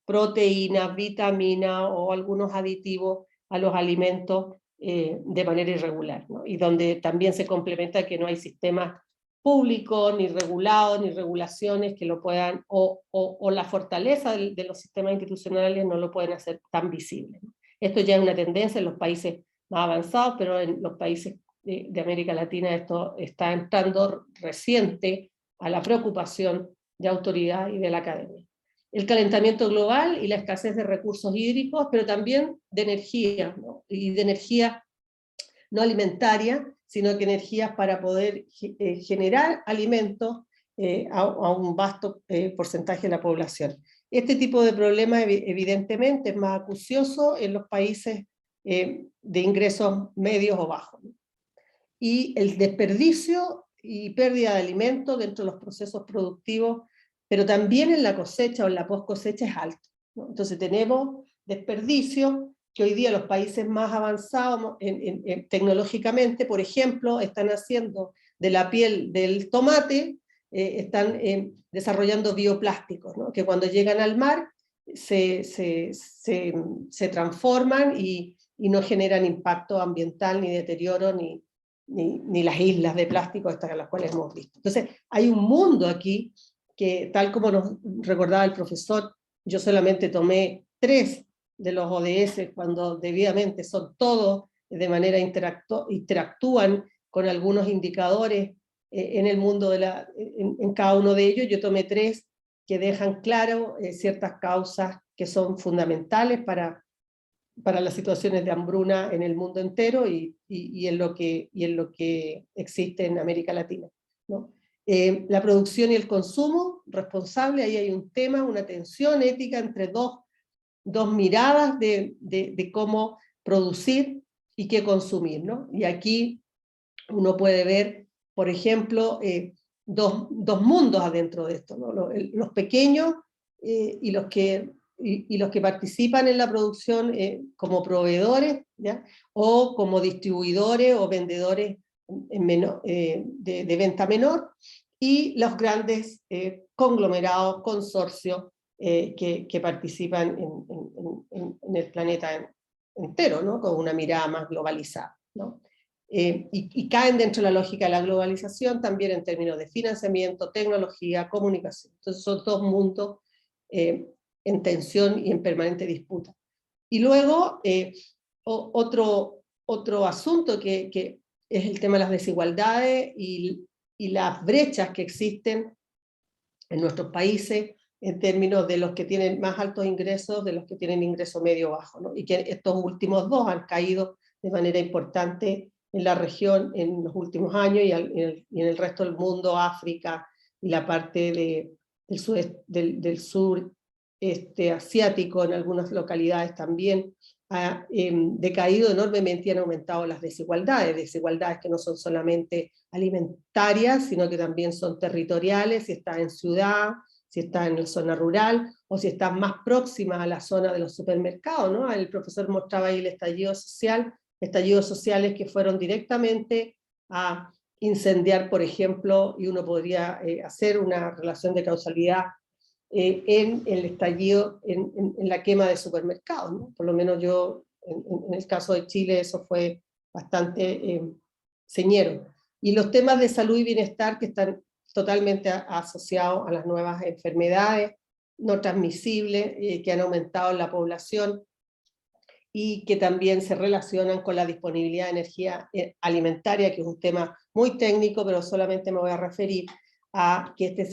Speaker 4: proteínas, vitaminas o algunos aditivos a los alimentos de manera irregular, ¿no? Y donde también se complementa que no hay sistemas públicos, ni regulados, ni regulaciones que lo puedan, o la fortaleza de los sistemas institucionales no lo pueden hacer tan visible, ¿no? Esto ya es una tendencia en los países más avanzados, pero en los países de América Latina esto está entrando reciente a la preocupación de autoridad y de la academia. El calentamiento global y la escasez de recursos hídricos, pero también de energía, ¿no? Y de energía no alimentaria, sino que energías para poder generar alimentos a un vasto porcentaje de la población. Este tipo de problema evidentemente es más acucioso en los países de ingresos medios o bajos, ¿no? Y el desperdicio y pérdida de alimentos dentro de los procesos productivos, pero también en la cosecha o en la post cosecha es alto, ¿no? Entonces tenemos desperdicio que hoy día los países más avanzados tecnológicamente, por ejemplo, están haciendo de la piel del tomate, están desarrollando bioplásticos, ¿no? Que cuando llegan al mar se transforman y no generan impacto ambiental, ni deterioro, ni las islas de plástico estas a las cuales hemos visto. Entonces, hay un mundo aquí que, tal como nos recordaba el profesor, yo solamente tomé 3 de los ODS, cuando debidamente son todos de manera interactúan con algunos indicadores en el mundo en cada uno de ellos. Yo tomé 3 que dejan claro ciertas causas que son fundamentales para las situaciones de hambruna en el mundo entero y en lo que existe en América Latina, ¿no? La producción y el consumo responsable, ahí hay un tema, una tensión ética entre dos miradas de cómo producir y qué consumir, ¿no? Y aquí uno puede ver, por ejemplo, dos mundos adentro de esto, ¿no? Los pequeños y los que participan en la producción como proveedores, ¿ya? O como distribuidores o vendedores de venta menor, y los grandes conglomerados, consorcios que participan en el planeta entero, ¿no? Con una mirada más globalizada, ¿no? Y caen dentro de la lógica de la globalización también en términos de financiamiento, tecnología, comunicación. Entonces son 2 mundos en tensión y en permanente disputa. Y luego otro asunto que es el tema de las desigualdades y las brechas que existen en nuestros países en términos de los que tienen más altos ingresos, de los que tienen ingreso medio bajo, ¿no? Y que estos últimos 2 han caído de manera importante en la región en los últimos años y en el resto del mundo, África y la parte del sur asiático, en algunas localidades también, ha decaído enormemente y han aumentado las desigualdades que no son solamente alimentarias, sino que también son territoriales, si está en ciudad, si está en la zona rural, o si está más próxima a la zona de los supermercados, ¿no? El profesor mostraba ahí el estallidos sociales que fueron directamente a incendiar, por ejemplo, y uno podría hacer una relación de causalidad en el estallido, en la quema de supermercados, ¿no? Por lo menos yo, en el caso de Chile, eso fue bastante señero. Y los temas de salud y bienestar que están totalmente asociados a las nuevas enfermedades no transmisibles que han aumentado en la población y que también se relacionan con la disponibilidad de energía alimentaria, que es un tema muy técnico, pero solamente me voy a referir a que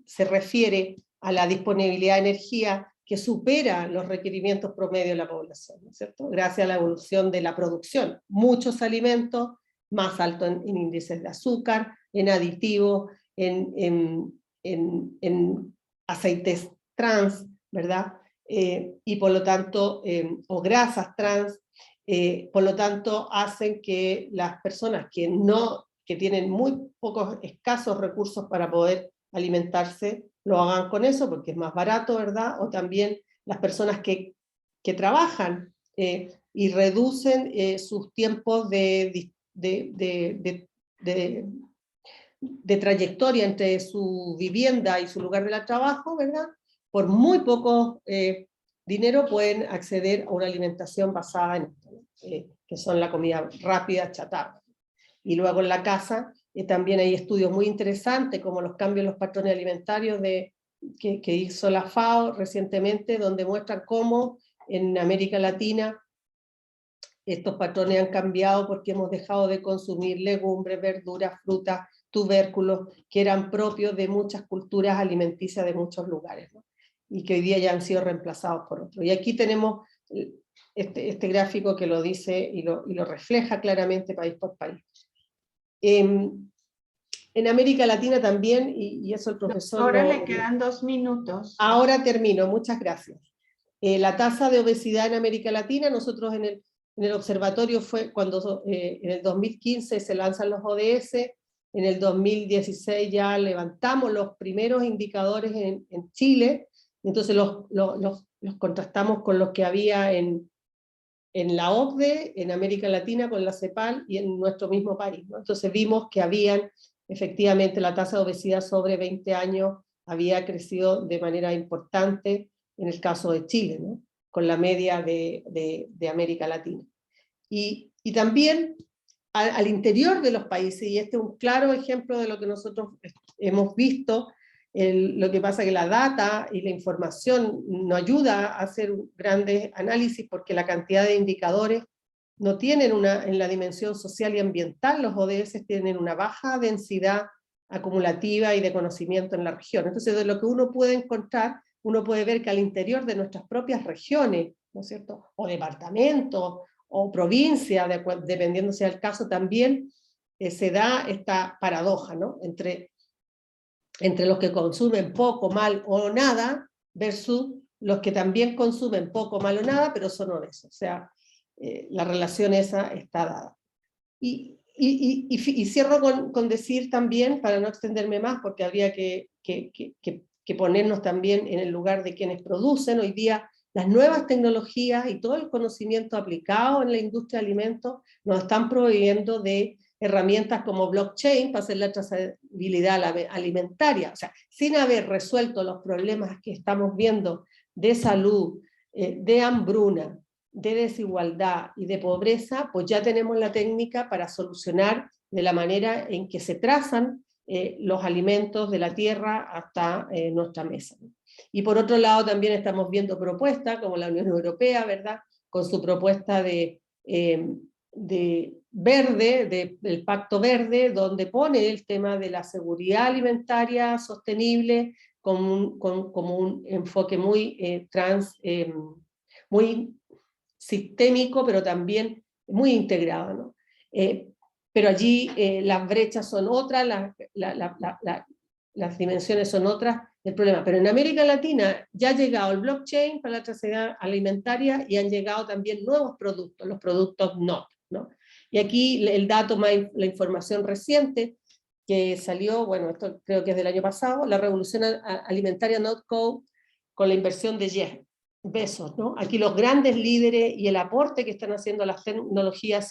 Speaker 4: se refiere a la disponibilidad de energía que supera los requerimientos promedio de la población, ¿no es cierto? Gracias a la evolución de la producción. Muchos alimentos, más alto en índices de azúcar, en aditivos, en aceites trans, ¿verdad? Y por lo tanto, o grasas trans, por lo tanto hacen que las personas que tienen muy pocos, escasos recursos para poder alimentarse, lo hagan con eso porque es más barato, ¿verdad? O también las personas que trabajan y reducen sus tiempos de trayectoria entre su vivienda y su lugar de trabajo, ¿verdad? Por muy poco dinero pueden acceder a una alimentación basada en esto, ¿no? Que son la comida rápida, chatarra. Y luego en la casa también hay estudios muy interesantes, como los cambios en los patrones alimentarios que hizo la FAO recientemente, donde muestran cómo en América Latina estos patrones han cambiado porque hemos dejado de consumir legumbres, verduras, frutas, tubérculos, que eran propios de muchas culturas alimenticias de muchos lugares, ¿no? Y que hoy día ya han sido reemplazados por otros. Y aquí tenemos este gráfico que lo dice y lo refleja claramente país por país. En América Latina también, y eso el profesor...
Speaker 1: Ahora le quedan 2 minutos.
Speaker 4: Ahora termino, muchas gracias. La tasa de obesidad en América Latina, nosotros en el observatorio fue cuando en el 2015 se lanzan los ODS, en el 2016 ya levantamos los primeros indicadores en Chile, entonces los contrastamos con los que había en la OCDE, en América Latina con la CEPAL y en nuestro mismo país, ¿no? Entonces vimos que habían, efectivamente, la tasa de obesidad sobre 20 años había crecido de manera importante en el caso de Chile, ¿no? Con la media de América Latina. Y también al interior de los países, y este es un claro ejemplo de lo que nosotros hemos visto, lo que pasa es que la data y la información no ayuda a hacer grandes análisis porque la cantidad de indicadores no tienen en la dimensión social y ambiental, los ODS tienen una baja densidad acumulativa y de conocimiento en la región. Entonces, de lo que uno puede encontrar, uno puede ver que al interior de nuestras propias regiones, ¿no es cierto?, o departamentos, o provincias, dependiendo sea el caso, también se da esta paradoja, ¿no?, entre los que consumen poco, mal o nada, versus los que también consumen poco, mal o nada, pero son obesos. O sea, la relación esa está dada. Y cierro con decir también, para no extenderme más, porque habría que ponernos también en el lugar de quienes producen. Hoy día las nuevas tecnologías y todo el conocimiento aplicado en la industria de alimentos nos están proveyendo de herramientas como blockchain para hacer la trazabilidad alimentaria. O sea, sin haber resuelto los problemas que estamos viendo de salud, de hambruna, de desigualdad y de pobreza, pues ya tenemos la técnica para solucionar de la manera en que se trazan los alimentos de la tierra hasta nuestra mesa. Y por otro lado también estamos viendo propuestas como la Unión Europea, ¿verdad?, con su propuesta del Pacto Verde, donde pone el tema de la seguridad alimentaria sostenible como un enfoque muy muy sistémico, pero también muy integrado, ¿no? Pero allí las brechas son otras, las dimensiones son otras del problema. Pero en América Latina ya ha llegado el blockchain para la trazabilidad alimentaria y han llegado también nuevos productos, los productos NOT, ¿no? Y aquí el dato, la información reciente que salió, bueno, esto creo que es del año pasado, la revolución alimentaria NotCo con la inversión de Jeff Bezos, ¿no? Aquí los grandes líderes y el aporte que están haciendo las tecnologías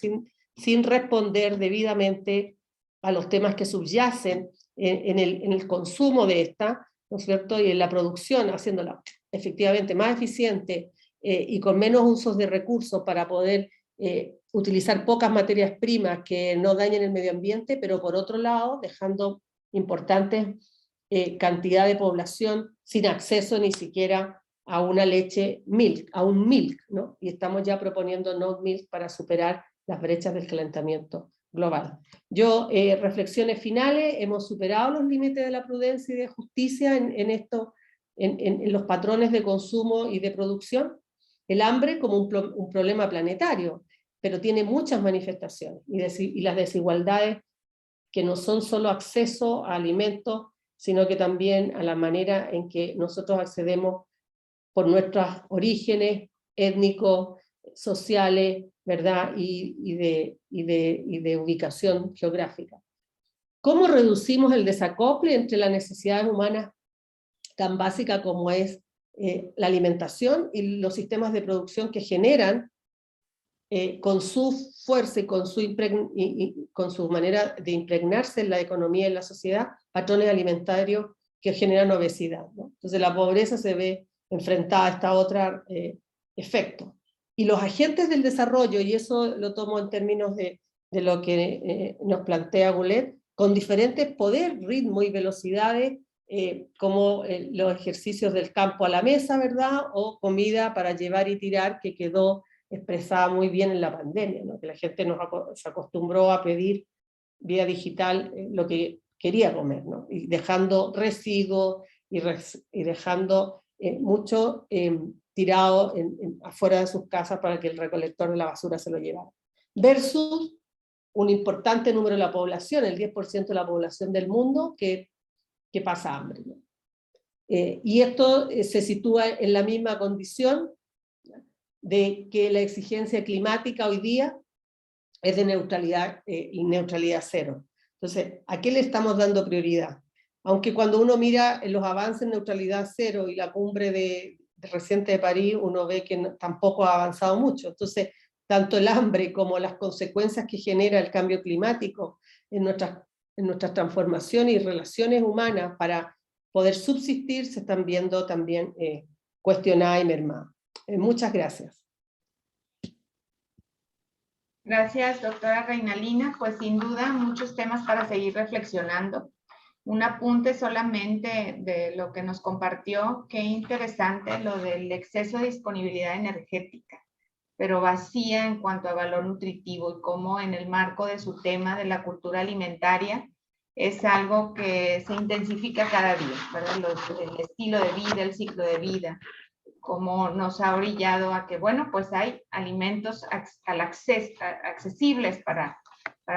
Speaker 4: sin responder debidamente a los temas que subyacen en el consumo de esta, ¿no es cierto?, y en la producción, haciéndola efectivamente más eficiente y con menos usos de recursos para poder utilizar pocas materias primas que no dañen el medio ambiente, pero por otro lado dejando importantes cantidad de población sin acceso ni siquiera a una leche milk, a un milk, ¿no? Y estamos ya proponiendo no milk para superar las brechas del calentamiento global. Reflexiones finales, hemos superado los límites de la prudencia y de justicia en los patrones de consumo y de producción. El hambre como un problema planetario, pero tiene muchas manifestaciones, y las desigualdades que no son solo acceso a alimentos, sino que también a la manera en que nosotros accedemos por nuestros orígenes étnicos, sociales, ¿verdad?, y de ubicación geográfica. ¿Cómo reducimos el desacople entre las necesidades humanas tan básicas como es la alimentación y los sistemas de producción que generan con su fuerza y con su manera de impregnarse en la economía y en la sociedad, patrones alimentarios que generan obesidad, ¿no? Entonces la pobreza se ve enfrentada a esta otra efecto. Y los agentes del desarrollo, y eso lo tomo en términos de lo que nos plantea Goulet, con diferentes poder, ritmo y velocidades, como los ejercicios del campo a la mesa, ¿verdad?, o comida para llevar y tirar, que quedó expresada muy bien en la pandemia, ¿no?, que la gente se acostumbró a pedir vía digital lo que quería comer, ¿no?, y dejando residuos y dejando mucho tirado afuera de sus casas para que el recolector de la basura se lo llevara. Versus un importante número de la población, el 10% de la población del mundo, que pasa hambre, ¿no? Y esto se sitúa en la misma condición de que la exigencia climática hoy día es de neutralidad y neutralidad cero. Entonces, ¿a qué le estamos dando prioridad? Aunque cuando uno mira los avances en neutralidad cero y la cumbre reciente de París, uno ve que tampoco ha avanzado mucho. Entonces, tanto el hambre como las consecuencias que genera el cambio climático en nuestras transformaciones y relaciones humanas para poder subsistir se están viendo también cuestionadas y mermadas. Muchas gracias.
Speaker 1: Gracias, doctora Reinalina. Pues sin duda muchos temas para seguir reflexionando. Un apunte solamente de lo que nos compartió, qué interesante lo del exceso de disponibilidad energética, pero vacía en cuanto a valor nutritivo, y cómo en el marco de su tema de la cultura alimentaria es algo que se intensifica cada día, ¿verdad? El estilo de vida, el ciclo de vida, cómo nos ha orillado a que, bueno, pues hay alimentos accesibles para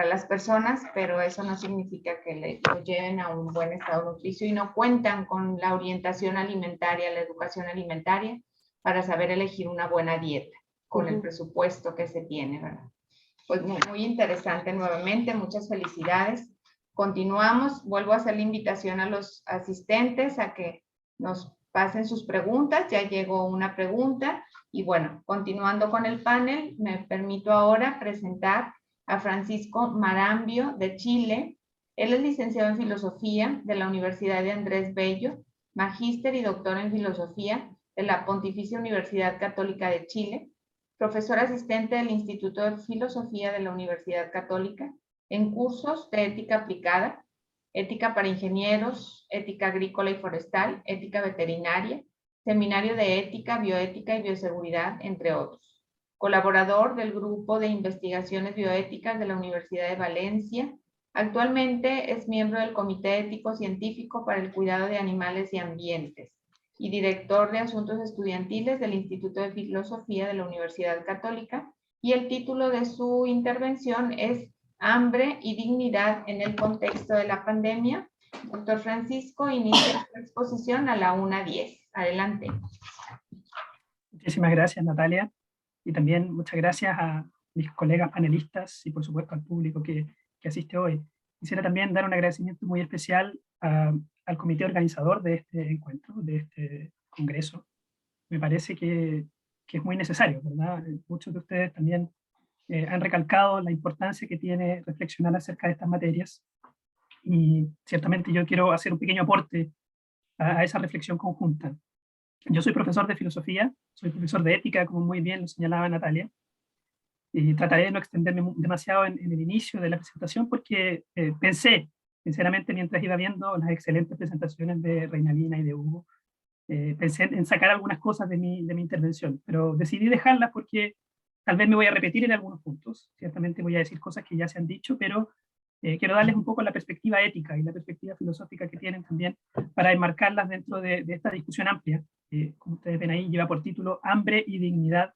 Speaker 1: las personas, pero eso no significa que lo lleven a un buen estado nutricio y no cuentan con la orientación alimentaria, la educación alimentaria para saber elegir una buena dieta con el presupuesto que se tiene, ¿verdad? Pues muy interesante nuevamente, muchas felicidades. Continuamos, vuelvo a hacer la invitación a los asistentes a que nos pasen sus preguntas. Ya llegó una pregunta y bueno, continuando con el panel, me permito ahora presentar a Francisco Marambio de Chile. Él es licenciado en Filosofía de la Universidad de Andrés Bello, magíster y doctor en Filosofía de la Pontificia Universidad Católica de Chile, profesor asistente del Instituto de Filosofía de la Universidad Católica, en cursos de ética aplicada, ética para ingenieros, ética agrícola y forestal, ética veterinaria, seminario de ética, bioética y bioseguridad, entre otros. Colaborador del Grupo de Investigaciones Bioéticas de la Universidad de Valencia. Actualmente es miembro del Comité Ético Científico para el Cuidado de Animales y Ambientes y director de Asuntos Estudiantiles del Instituto de Filosofía de la Universidad Católica, y el título de su intervención es Hambre y dignidad en el contexto de la pandemia. Doctor Francisco, inicia su exposición a la 1:10. Adelante.
Speaker 5: Muchísimas gracias, Natalia, y también muchas gracias a mis colegas panelistas y por supuesto al público que asiste hoy. Quisiera también dar un agradecimiento muy especial al comité organizador de este encuentro, de este congreso. Me parece que es muy necesario, ¿verdad? Muchos de ustedes también han recalcado la importancia que tiene reflexionar acerca de estas materias, y ciertamente yo quiero hacer un pequeño aporte a esa reflexión conjunta. Yo soy profesor de filosofía, soy profesor de ética, como muy bien lo señalaba Natalia, y trataré de no extenderme demasiado en el inicio de la presentación porque pensé, sinceramente, mientras iba viendo las excelentes presentaciones de Reinalina y de Hugo, pensé en sacar algunas cosas de mi intervención, pero decidí dejarlas porque tal vez me voy a repetir en algunos puntos. Ciertamente voy a decir cosas que ya se han dicho, pero quiero darles un poco la perspectiva ética y la perspectiva filosófica que tienen también para enmarcarlas dentro de esta discusión amplia. Como ustedes ven ahí, lleva por título Hambre y dignidad,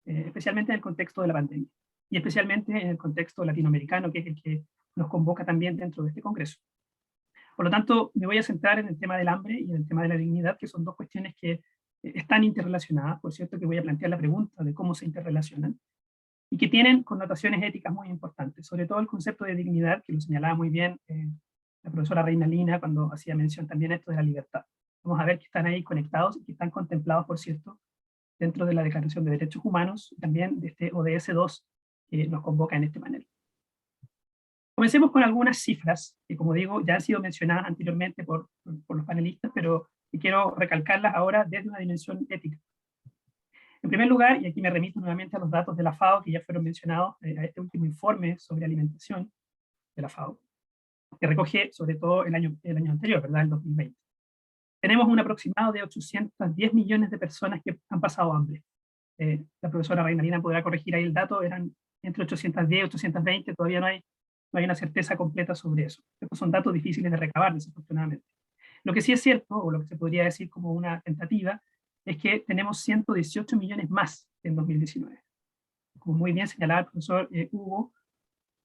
Speaker 5: especialmente en el contexto de la pandemia, y especialmente en el contexto latinoamericano, que es el que nos convoca también dentro de este congreso. Por lo tanto, me voy a centrar en el tema del hambre y en el tema de la dignidad, que son dos cuestiones que están interrelacionadas. Por cierto, que voy a plantear la pregunta de cómo se interrelacionan, y que tienen connotaciones éticas muy importantes, sobre todo el concepto de dignidad, que lo señalaba muy bien la profesora Reinalina cuando hacía mención también a esto de la libertad. Vamos a ver que están ahí conectados y que están contemplados, por cierto, dentro de la Declaración de Derechos Humanos, y también de este ODS 2 que nos convoca en este panel. Comencemos con algunas cifras, que como digo, ya han sido mencionadas anteriormente por los panelistas, pero que quiero recalcarlas ahora desde una dimensión ética. En primer lugar, y aquí me remito nuevamente a los datos de la FAO, que ya fueron mencionados, a este último informe sobre alimentación de la FAO, que recoge sobre todo el año anterior, ¿verdad? El 2020. Tenemos un aproximado de 810 millones de personas que han pasado hambre. La profesora Reinalina podrá corregir ahí el dato, eran entre 810 y 820, todavía no hay una certeza completa sobre eso. Estos son datos difíciles de recabar, desafortunadamente. Lo que sí es cierto, o lo que se podría decir como una tentativa, es que tenemos 118 millones más en 2019. Como muy bien señalaba el profesor Hugo,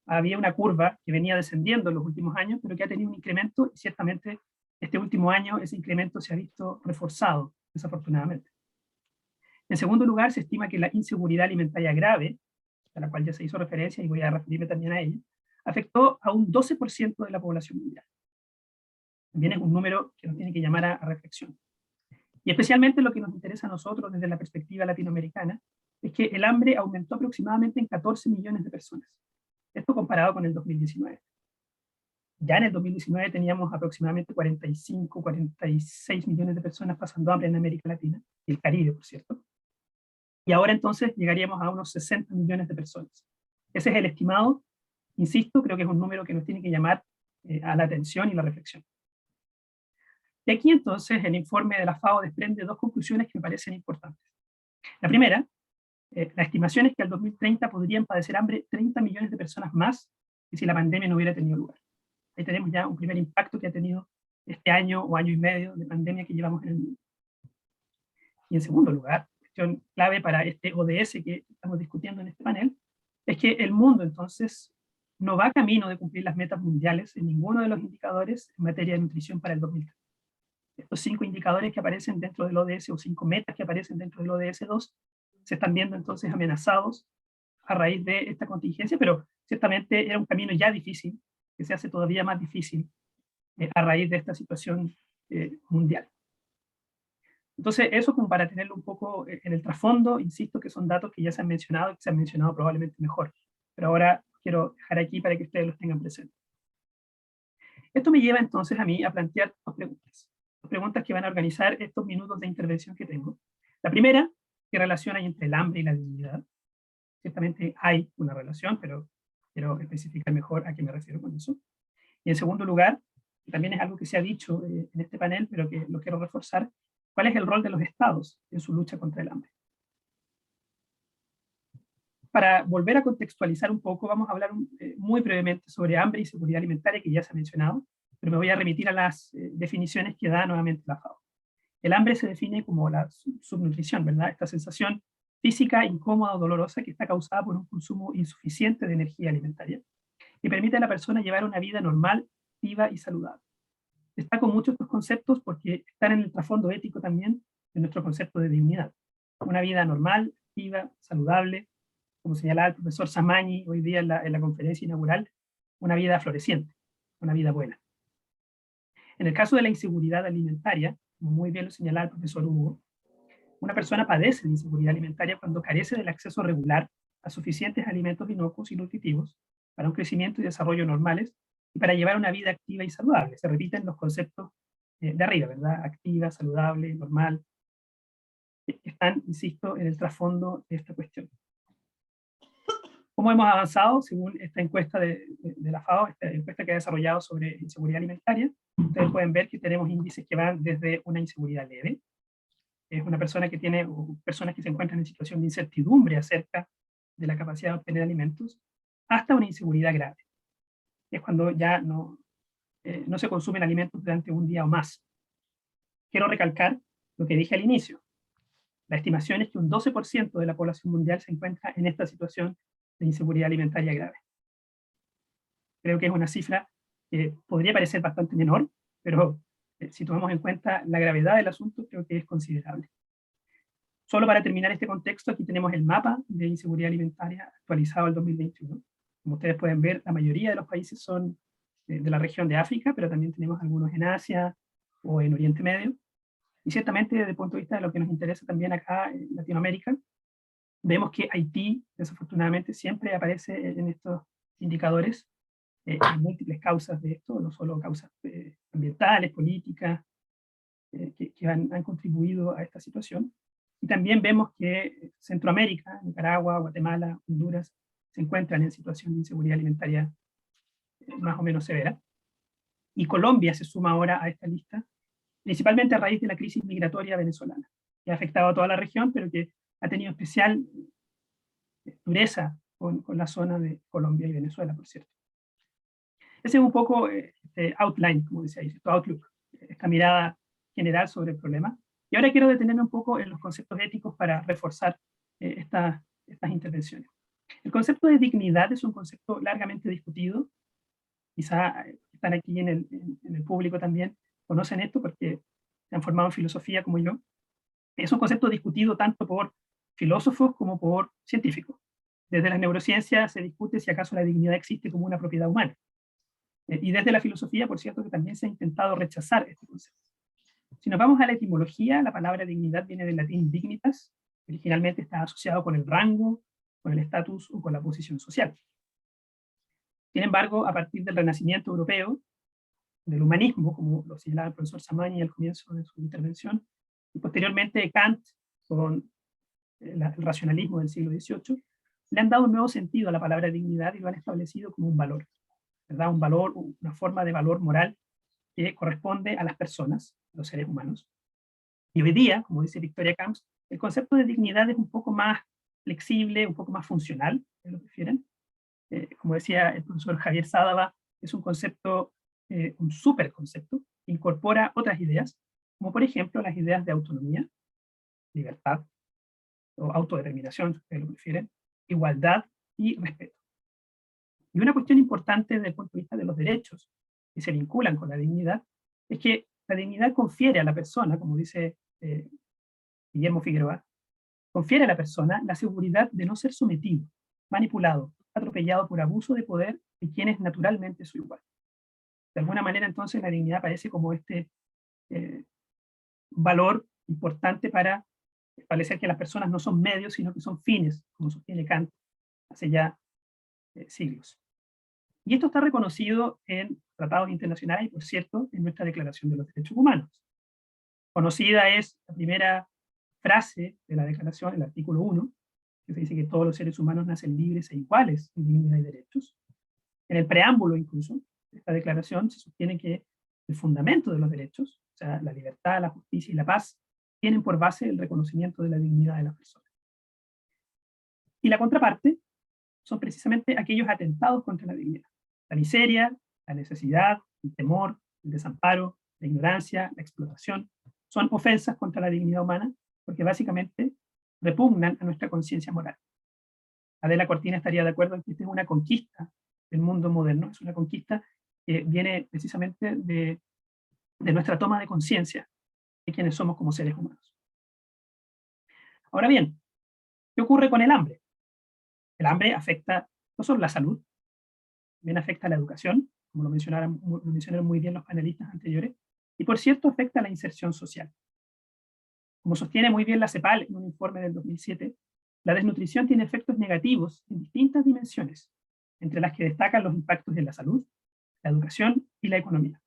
Speaker 5: había una curva que venía descendiendo en los últimos años, pero que ha tenido un incremento, y ciertamente este último año ese incremento se ha visto reforzado, desafortunadamente. En segundo lugar, se estima que la inseguridad alimentaria grave, a la cual ya se hizo referencia y voy a referirme también a ella, afectó a un 12% de la población mundial. También es un número que nos tiene que llamar a reflexión. Y especialmente lo que nos interesa a nosotros desde la perspectiva latinoamericana es que el hambre aumentó aproximadamente en 14 millones de personas. Esto comparado con el 2019. Ya en el 2019 teníamos aproximadamente 45, 46 millones de personas pasando hambre en América Latina, y el Caribe, por cierto. Y ahora entonces llegaríamos a unos 60 millones de personas. Ese es el estimado. Insisto, creo que es un número que nos tiene que llamar a la atención y la reflexión. Y aquí entonces el informe de la FAO desprende dos conclusiones que me parecen importantes. La primera, la estimación es que al 2030 podrían padecer hambre 30 millones de personas más que si la pandemia no hubiera tenido lugar. Ahí tenemos ya un primer impacto que ha tenido este año o año y medio de pandemia que llevamos en el mundo. Y en segundo lugar, cuestión clave para este ODS que estamos discutiendo en este panel, es que el mundo entonces no va camino de cumplir las metas mundiales en ninguno de los indicadores en materia de nutrición para el 2030. Estos 5 indicadores que aparecen dentro del ODS o 5 metas que aparecen dentro del ODS 2 se están viendo entonces amenazados a raíz de esta contingencia, pero ciertamente era un camino ya difícil, que se hace todavía más difícil a raíz de esta situación mundial. Entonces, eso como para tenerlo un poco en el trasfondo, insisto que son datos que ya se han mencionado, que se han mencionado probablemente mejor, pero ahora quiero dejar aquí para que ustedes los tengan presentes. Esto me lleva entonces a mí a plantear dos preguntas que van a organizar estos minutos de intervención que tengo. La primera, ¿qué relación hay entre el hambre y la dignidad? Ciertamente hay una relación, pero quiero especificar mejor a qué me refiero con eso. Y en segundo lugar, que también es algo que se ha dicho en este panel, pero que lo quiero reforzar, ¿cuál es el rol de los estados en su lucha contra el hambre? Para volver a contextualizar un poco, vamos a hablar muy brevemente sobre hambre y seguridad alimentaria, que ya se ha mencionado, pero me voy a remitir a las definiciones que da nuevamente la FAO. El hambre se define como la subnutrición, ¿verdad? Esta sensación física, incómoda o dolorosa que está causada por un consumo insuficiente de energía alimentaria y permite a la persona llevar una vida normal, activa y saludable. Destaco mucho estos conceptos porque están en el trasfondo ético también de nuestro concepto de dignidad. Una vida normal, activa, saludable, como señalaba el profesor Samani hoy día en la conferencia inaugural, una vida floreciente, una vida buena. En el caso de la inseguridad alimentaria, como muy bien lo señalaba el profesor Hugo, una persona padece de inseguridad alimentaria cuando carece del acceso regular a suficientes alimentos inocuos y nutritivos para un crecimiento y desarrollo normales y para llevar una vida activa y saludable. Se repiten los conceptos de arriba, ¿verdad? Activa, saludable, normal. Están, insisto, en el trasfondo de esta cuestión. ¿Cómo hemos avanzado según esta encuesta de la FAO, esta encuesta que ha desarrollado sobre inseguridad alimentaria? Ustedes pueden ver que tenemos índices que van desde una inseguridad leve, es una persona que tiene, o personas que se encuentran en situación de incertidumbre acerca de la capacidad de obtener alimentos, hasta una inseguridad grave. Es cuando ya no se consumen alimentos durante un día o más. Quiero recalcar lo que dije al inicio. La estimación es que un 12% de la población mundial se encuentra en esta situación de inseguridad alimentaria grave. Creo que es una cifra que podría parecer bastante menor, pero si tomamos en cuenta la gravedad del asunto, creo que es considerable. Solo para terminar este contexto, aquí tenemos el mapa de inseguridad alimentaria actualizado al 2021. Como ustedes pueden ver, la mayoría de los países son de la región de África, pero también tenemos algunos en Asia o en Oriente Medio. Y ciertamente, desde el punto de vista de lo que nos interesa también acá en Latinoamérica, vemos que Haití, desafortunadamente, siempre aparece en estos indicadores. Hay múltiples causas de esto, no solo causas ambientales, políticas, que han contribuido a esta situación. Y también vemos que Centroamérica, Nicaragua, Guatemala, Honduras, se encuentran en situación de inseguridad alimentaria más o menos severa. Y Colombia se suma ahora a esta lista, principalmente a raíz de la crisis migratoria venezolana, que ha afectado a toda la región, pero que ha tenido especial dureza con la zona de Colombia y Venezuela, por cierto. Ese es un poco este outline, como decía ahí, este outlook, esta mirada general sobre el problema. Y ahora quiero detenerme un poco en los conceptos éticos para reforzar estas intervenciones. El concepto de dignidad es un concepto largamente discutido. Quizá están aquí en el público también, conocen esto porque se han formado en filosofía como yo. Es un concepto discutido tanto por filósofos como por científicos. Desde las neurociencias se discute si acaso la dignidad existe como una propiedad humana. Y desde la filosofía, por cierto, que también se ha intentado rechazar este concepto. Si nos vamos a la etimología, la palabra dignidad viene del latín dignitas, que originalmente está asociado con el rango, con el estatus o con la posición social. Sin embargo, a partir del Renacimiento europeo, del humanismo, como lo señalaba el profesor Samani al comienzo de su intervención, y posteriormente Kant, con el racionalismo del siglo XVIII, le han dado un nuevo sentido a la palabra dignidad y lo han establecido como un valor, ¿verdad? Un valor, una forma de valor moral que corresponde a las personas, los seres humanos. Y hoy día, como dice Victoria Camps, el concepto de dignidad es un poco más flexible, un poco más funcional, si lo prefieren. Como decía el profesor Javier Sádava, es un concepto, un superconcepto, que incorpora otras ideas, como por ejemplo las ideas de autonomía, libertad, o autodeterminación, si ustedes lo prefieren, igualdad y respeto. Y una cuestión importante desde el punto de vista de los derechos que se vinculan con la dignidad es que la dignidad confiere a la persona, como dice Guillermo Figueroa, confiere a la persona la seguridad de no ser sometido, manipulado, atropellado por abuso de poder de quienes naturalmente su igual. De alguna manera, entonces, la dignidad aparece como este valor importante para establecer que las personas no son medios, sino que son fines, como sostiene Kant hace ya siglos. Y esto está reconocido en tratados internacionales y, por cierto, en nuestra Declaración de los Derechos Humanos. Conocida es la primera frase de la Declaración, el artículo 1, que se dice que todos los seres humanos nacen libres e iguales en dignidad y derechos. En el preámbulo, incluso, de esta declaración se sostiene que el fundamento de los derechos, o sea, la libertad, la justicia y la paz, tienen por base el reconocimiento de la dignidad de las personas. Y la contraparte son precisamente aquellos atentados contra la dignidad. La miseria, la necesidad, el temor, el desamparo, la ignorancia, la explotación, son ofensas contra la dignidad humana porque básicamente repugnan a nuestra conciencia moral. Adela Cortina estaría de acuerdo en que esta es una conquista del mundo moderno, es una conquista que viene precisamente de nuestra toma de conciencia de quienes somos como seres humanos. Ahora bien, ¿qué ocurre con el hambre? El hambre afecta no solo la salud, también afecta la educación, como lo mencionaron muy bien los panelistas anteriores, y por cierto afecta la inserción social. Como sostiene muy bien la CEPAL en un informe del 2007, la desnutrición tiene efectos negativos en distintas dimensiones, entre las que destacan los impactos en la salud, la educación y la economía.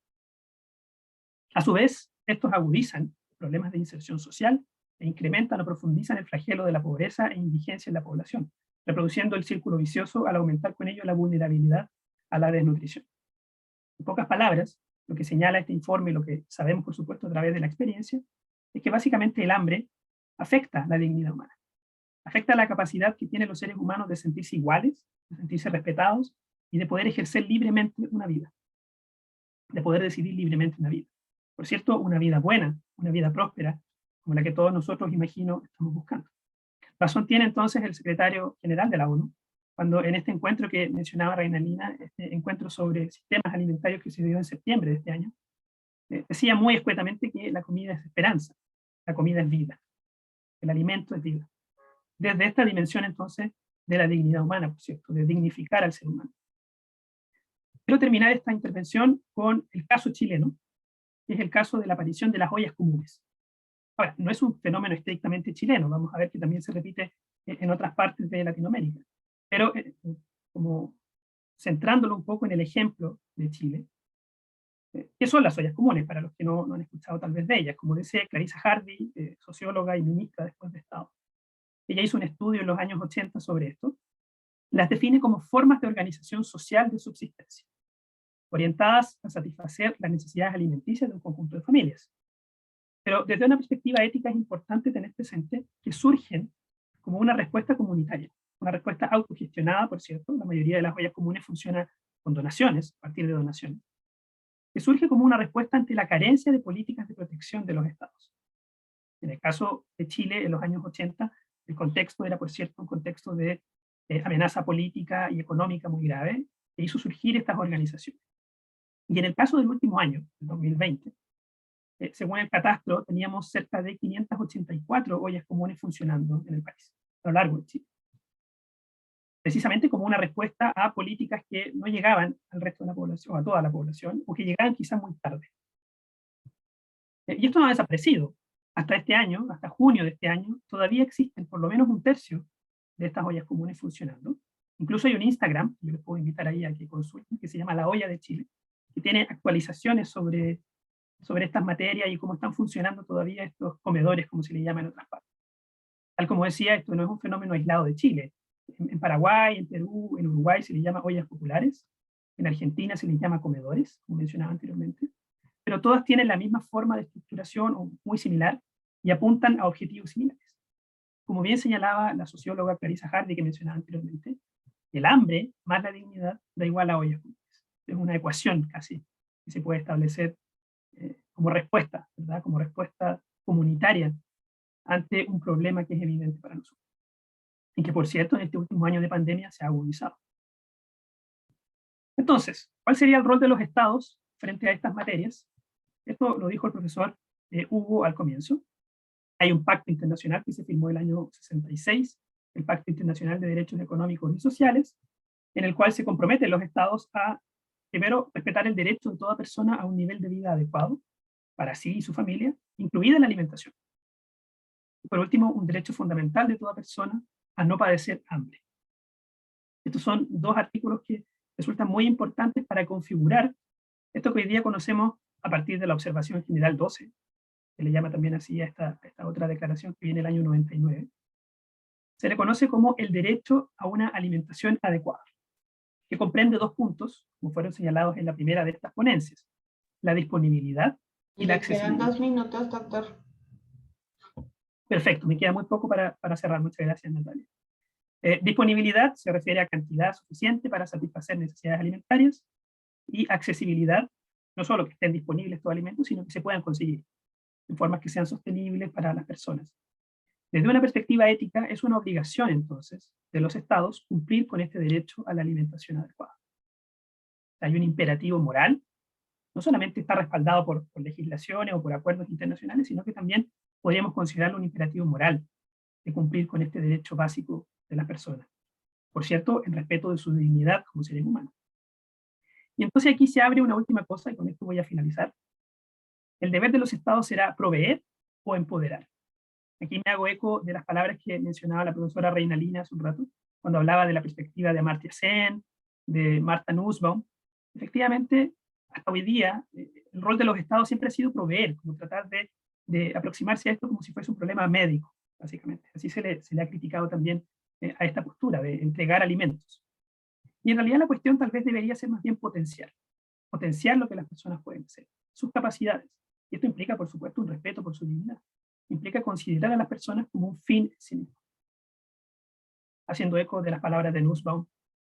Speaker 5: A su vez, estos agudizan problemas de inserción social e incrementan o profundizan el flagelo de la pobreza e indigencia en la población, reproduciendo el círculo vicioso al aumentar con ello la vulnerabilidad a la desnutrición. En pocas palabras, lo que señala este informe y lo que sabemos, por supuesto, a través de la experiencia, es que básicamente el hambre afecta la dignidad humana, afecta la capacidad que tienen los seres humanos de sentirse iguales, de sentirse respetados y de poder ejercer libremente una vida, de poder decidir libremente una vida. Por cierto, una vida buena, una vida próspera, como la que todos nosotros, imagino, estamos buscando. Razón tiene entonces el secretario general de la ONU, cuando en este encuentro que mencionaba Reinalina, este encuentro sobre sistemas alimentarios que se dio en septiembre de este año, decía muy escuetamente que la comida es esperanza, la comida es vida, el alimento es vida. Desde esta dimensión entonces de la dignidad humana, por cierto, de dignificar al ser humano. Quiero terminar esta intervención con el caso chileno, que es el caso de la aparición de las ollas comunes. Ahora, no es un fenómeno estrictamente chileno, vamos a ver que también se repite en otras partes de Latinoamérica. Pero como centrándolo un poco en el ejemplo de Chile, ¿qué son las ollas comunes? Para los que no han escuchado tal vez de ellas. Como dice Clarissa Hardy, socióloga y ministra después de Estado. Ella hizo un estudio en los años 80 sobre esto. Las define como formas de organización social de subsistencia, orientadas a satisfacer las necesidades alimenticias de un conjunto de familias. Pero desde una perspectiva ética es importante tener presente que surgen como una respuesta comunitaria, una respuesta autogestionada, por cierto. La mayoría de las ollas comunes funciona con donaciones, a partir de donaciones, que surge como una respuesta ante la carencia de políticas de protección de los estados. En el caso de Chile, en los años 80, el contexto era, por cierto, un contexto de amenaza política y económica muy grave, que hizo surgir estas organizaciones. Y en el caso del último año, el 2020, según el catastro, teníamos cerca de 584 ollas comunes funcionando en el país, a lo largo de Chile. Precisamente como una respuesta a políticas que no llegaban al resto de la población, a toda la población, o que llegaban quizás muy tarde. Y esto no ha desaparecido. Hasta este año, hasta junio de este año, todavía existen por lo menos un tercio de estas ollas comunes funcionando. Incluso hay un Instagram, yo les puedo invitar ahí a que consulten, que se llama La Olla de Chile, que tiene actualizaciones sobre estas materias y cómo están funcionando todavía estos comedores, como se le llama en otras partes. Tal como decía, esto no es un fenómeno aislado de Chile. En Paraguay, en Perú, en Uruguay se les llama ollas populares, en Argentina se les llama comedores, como mencionaba anteriormente, pero todas tienen la misma forma de estructuración o muy similar y apuntan a objetivos similares. Como bien señalaba la socióloga Clarissa Hardy, que mencionaba anteriormente, el hambre más la dignidad da igual a ollas comunes. Es una ecuación casi que se puede establecer como respuesta, ¿verdad? Como respuesta comunitaria ante un problema que es evidente para nosotros. Y que, por cierto, en este último año de pandemia se ha agudizado. Entonces, ¿cuál sería el rol de los estados frente a estas materias? Esto lo dijo el profesor Hugo al comienzo. Hay un pacto internacional que se firmó el año 66, el Pacto Internacional de Derechos Económicos y Sociales, en el cual se comprometen los estados a, primero, respetar el derecho de toda persona a un nivel de vida adecuado para sí y su familia, incluida la alimentación. Y por último, un derecho fundamental de toda persona a no padecer hambre. Estos son dos artículos que resultan muy importantes para configurar esto que hoy día conocemos a partir de la Observación General 12, que le llama también así a esta otra declaración que viene el año 99. Se le conoce como el derecho a una alimentación adecuada, que comprende dos puntos, como fueron señalados en la primera de estas ponencias: la disponibilidad y la accesibilidad.
Speaker 1: Le quedan 2 minutos, doctor.
Speaker 5: Perfecto, me queda muy poco para cerrar. Muchas gracias, Natalia. Disponibilidad se refiere a cantidad suficiente para satisfacer necesidades alimentarias, y accesibilidad, no solo que estén disponibles estos alimentos, sino que se puedan conseguir en formas que sean sostenibles para las personas. Desde una perspectiva ética, es una obligación entonces de los estados cumplir con este derecho a la alimentación adecuada. Hay un imperativo moral, no solamente está respaldado por legislaciones o por acuerdos internacionales, sino que también podríamos considerarlo un imperativo moral de cumplir con este derecho básico de las personas. Por cierto, en respeto de su dignidad como seres humanos. Y entonces aquí se abre una última cosa, y con esto voy a finalizar. El deber de los estados será proveer o empoderar. Aquí me hago eco de las palabras que mencionaba la profesora Reinalina hace un rato, cuando hablaba de la perspectiva de Amartya Sen, de Martha Nussbaum. Efectivamente, hasta hoy día, el rol de los estados siempre ha sido proveer, como tratar de aproximarse a esto como si fuese un problema médico, básicamente. Así se le ha criticado también a esta postura de entregar alimentos. Y en realidad la cuestión tal vez debería ser más bien potenciar lo que las personas pueden hacer, sus capacidades. Y esto implica, por supuesto, un respeto por su dignidad. Implica considerar a las personas como un fin en sí mismo. Haciendo eco de las palabras de Nussbaum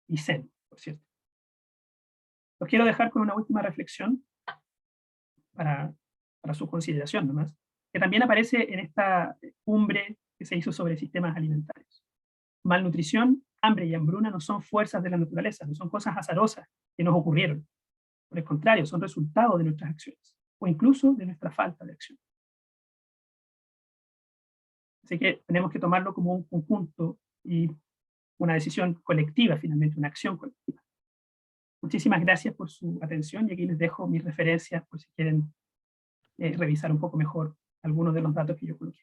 Speaker 5: y Sen, por cierto. Los quiero dejar con una última reflexión para su consideración nomás, que también aparece en esta cumbre que se hizo sobre sistemas alimentarios. Malnutrición, hambre y hambruna no son fuerzas de la naturaleza, no son cosas azarosas que nos ocurrieron. Por el contrario, son resultado de nuestras acciones, o incluso de nuestra falta de acción. Así que tenemos que tomarlo como un conjunto y una decisión colectiva, finalmente, una acción colectiva. Muchísimas gracias por su atención, y aquí les dejo mis referencias por si quieren revisar un poco mejor algunos de los datos que yo coloqué.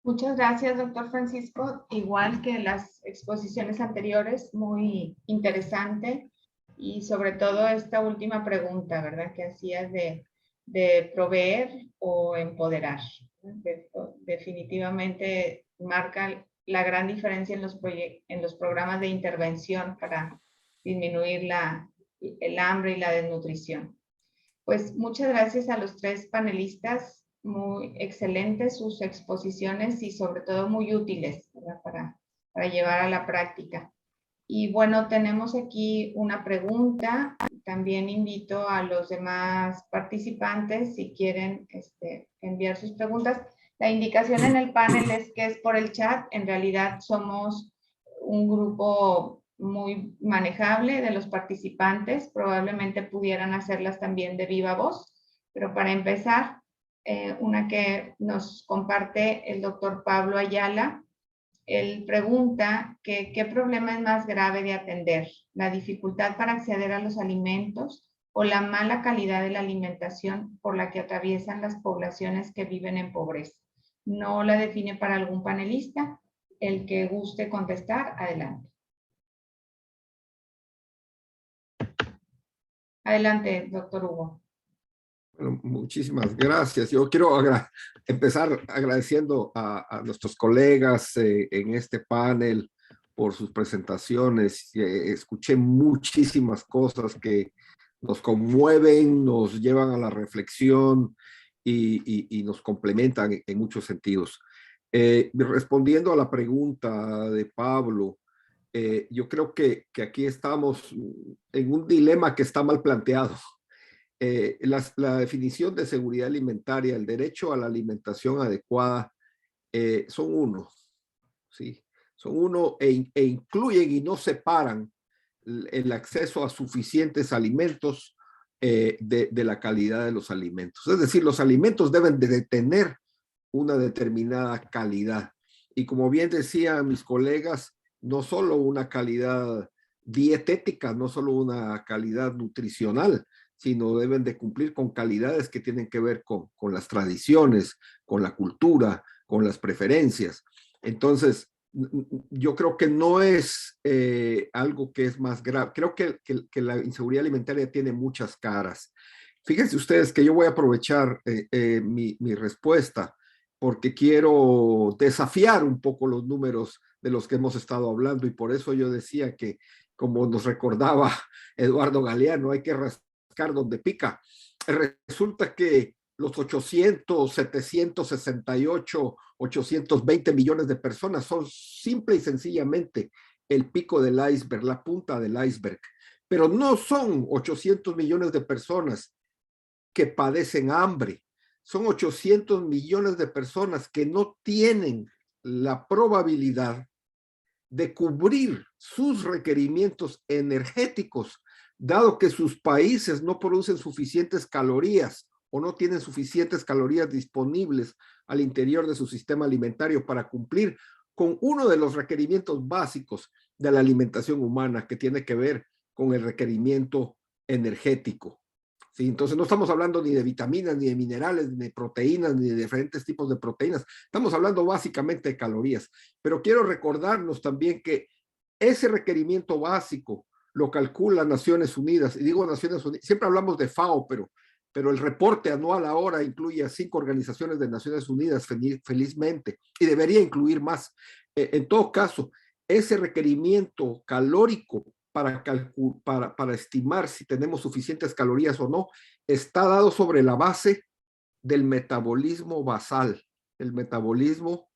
Speaker 1: Muchas gracias, doctor Francisco. Igual que las exposiciones anteriores, muy interesante, y sobre todo esta última pregunta, ¿verdad?, que hacías de proveer o empoderar. Definitivamente marca la gran diferencia en los programas de intervención para disminuir el hambre y la desnutrición. Pues muchas gracias a los tres panelistas, muy excelentes sus exposiciones y sobre todo muy útiles, ¿verdad?, para llevar a la práctica. Y bueno, tenemos aquí una pregunta. También invito a los demás participantes, si quieren enviar sus preguntas. La indicación en el panel es que es por el chat. En realidad somos un grupo muy manejable de los participantes. Probablemente pudieran hacerlas también de viva voz, pero para empezar, una que nos comparte el doctor Pablo Ayala. Él pregunta que qué problema es más grave de atender, la dificultad para acceder a los alimentos o la mala calidad de la alimentación por la que atraviesan las poblaciones que viven en pobreza. No la define para algún panelista. El que guste contestar, adelante. Adelante, doctor Hugo.
Speaker 3: Bueno, muchísimas gracias. Yo quiero empezar agradeciendo a nuestros colegas en este panel por sus presentaciones. Escuché muchísimas cosas que nos conmueven, nos llevan a la reflexión y nos complementan en muchos sentidos. Respondiendo a la pregunta de Pablo, yo creo que aquí estamos en un dilema que está mal planteado. La definición de seguridad alimentaria, el derecho a la alimentación adecuada, son uno, ¿sí? Son uno e incluyen y no separan el acceso a suficientes alimentos de la calidad de los alimentos. Es decir, los alimentos deben de tener una determinada calidad. Y como bien decían mis colegas, no solo una calidad dietética, no solo una calidad nutricional, sino deben de cumplir con calidades que tienen que ver con las tradiciones, con la cultura, con las preferencias. Entonces, yo creo que no es algo que es más grave. Creo que la inseguridad alimentaria tiene muchas caras. Fíjense ustedes que yo voy a aprovechar mi respuesta porque quiero desafiar un poco los números de los que hemos estado hablando, y por eso yo decía que, como nos recordaba Eduardo Galeano, hay que rascar donde pica. Resulta que los 800, 768, 820 millones de personas son simple y sencillamente el pico del iceberg, la punta del iceberg. Pero no son 800 millones de personas que padecen hambre. Son 800 millones de personas que no tienen la probabilidad de cubrir sus requerimientos energéticos, dado que sus países no producen suficientes calorías o no tienen suficientes calorías disponibles al interior de su sistema alimentario para cumplir con uno de los requerimientos básicos de la alimentación humana, que tiene que ver con el requerimiento energético. ¿Sí? Entonces no estamos hablando ni de vitaminas, ni de minerales, ni de proteínas, ni de diferentes tipos de proteínas. Estamos hablando básicamente de calorías. Pero quiero recordarnos también que ese requerimiento básico lo calcula Naciones Unidas. Y digo Naciones Unidas, siempre hablamos de FAO, pero el reporte anual ahora incluye a 5 organizaciones de Naciones Unidas, felizmente, y debería incluir más. En todo caso, ese requerimiento calórico para estimar si tenemos suficientes calorías o no, está dado sobre la base del metabolismo basal, el metabolismo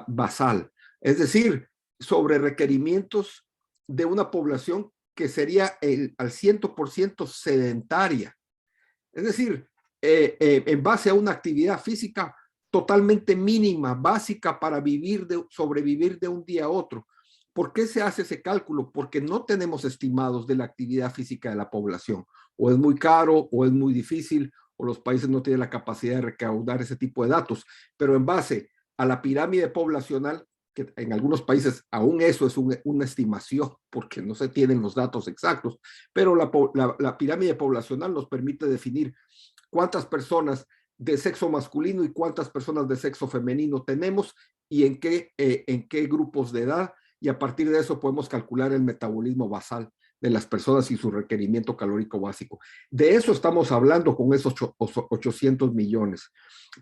Speaker 3: basal, es decir, sobre requerimientos de una población que sería al 100% sedentaria, es decir, en base a una actividad física totalmente mínima, básica para sobrevivir de un día a otro. ¿Por qué se hace ese cálculo? Porque no tenemos estimados de la actividad física de la población. O es muy caro, o es muy difícil, o los países no tienen la capacidad de recaudar ese tipo de datos. Pero en base a la pirámide poblacional, que en algunos países aún eso es una estimación, porque no se tienen los datos exactos, pero la pirámide poblacional nos permite definir cuántas personas de sexo masculino y cuántas personas de sexo femenino tenemos y en qué grupos de edad, y a partir de eso podemos calcular el metabolismo basal de las personas y su requerimiento calórico básico. De eso estamos hablando con esos 800 millones.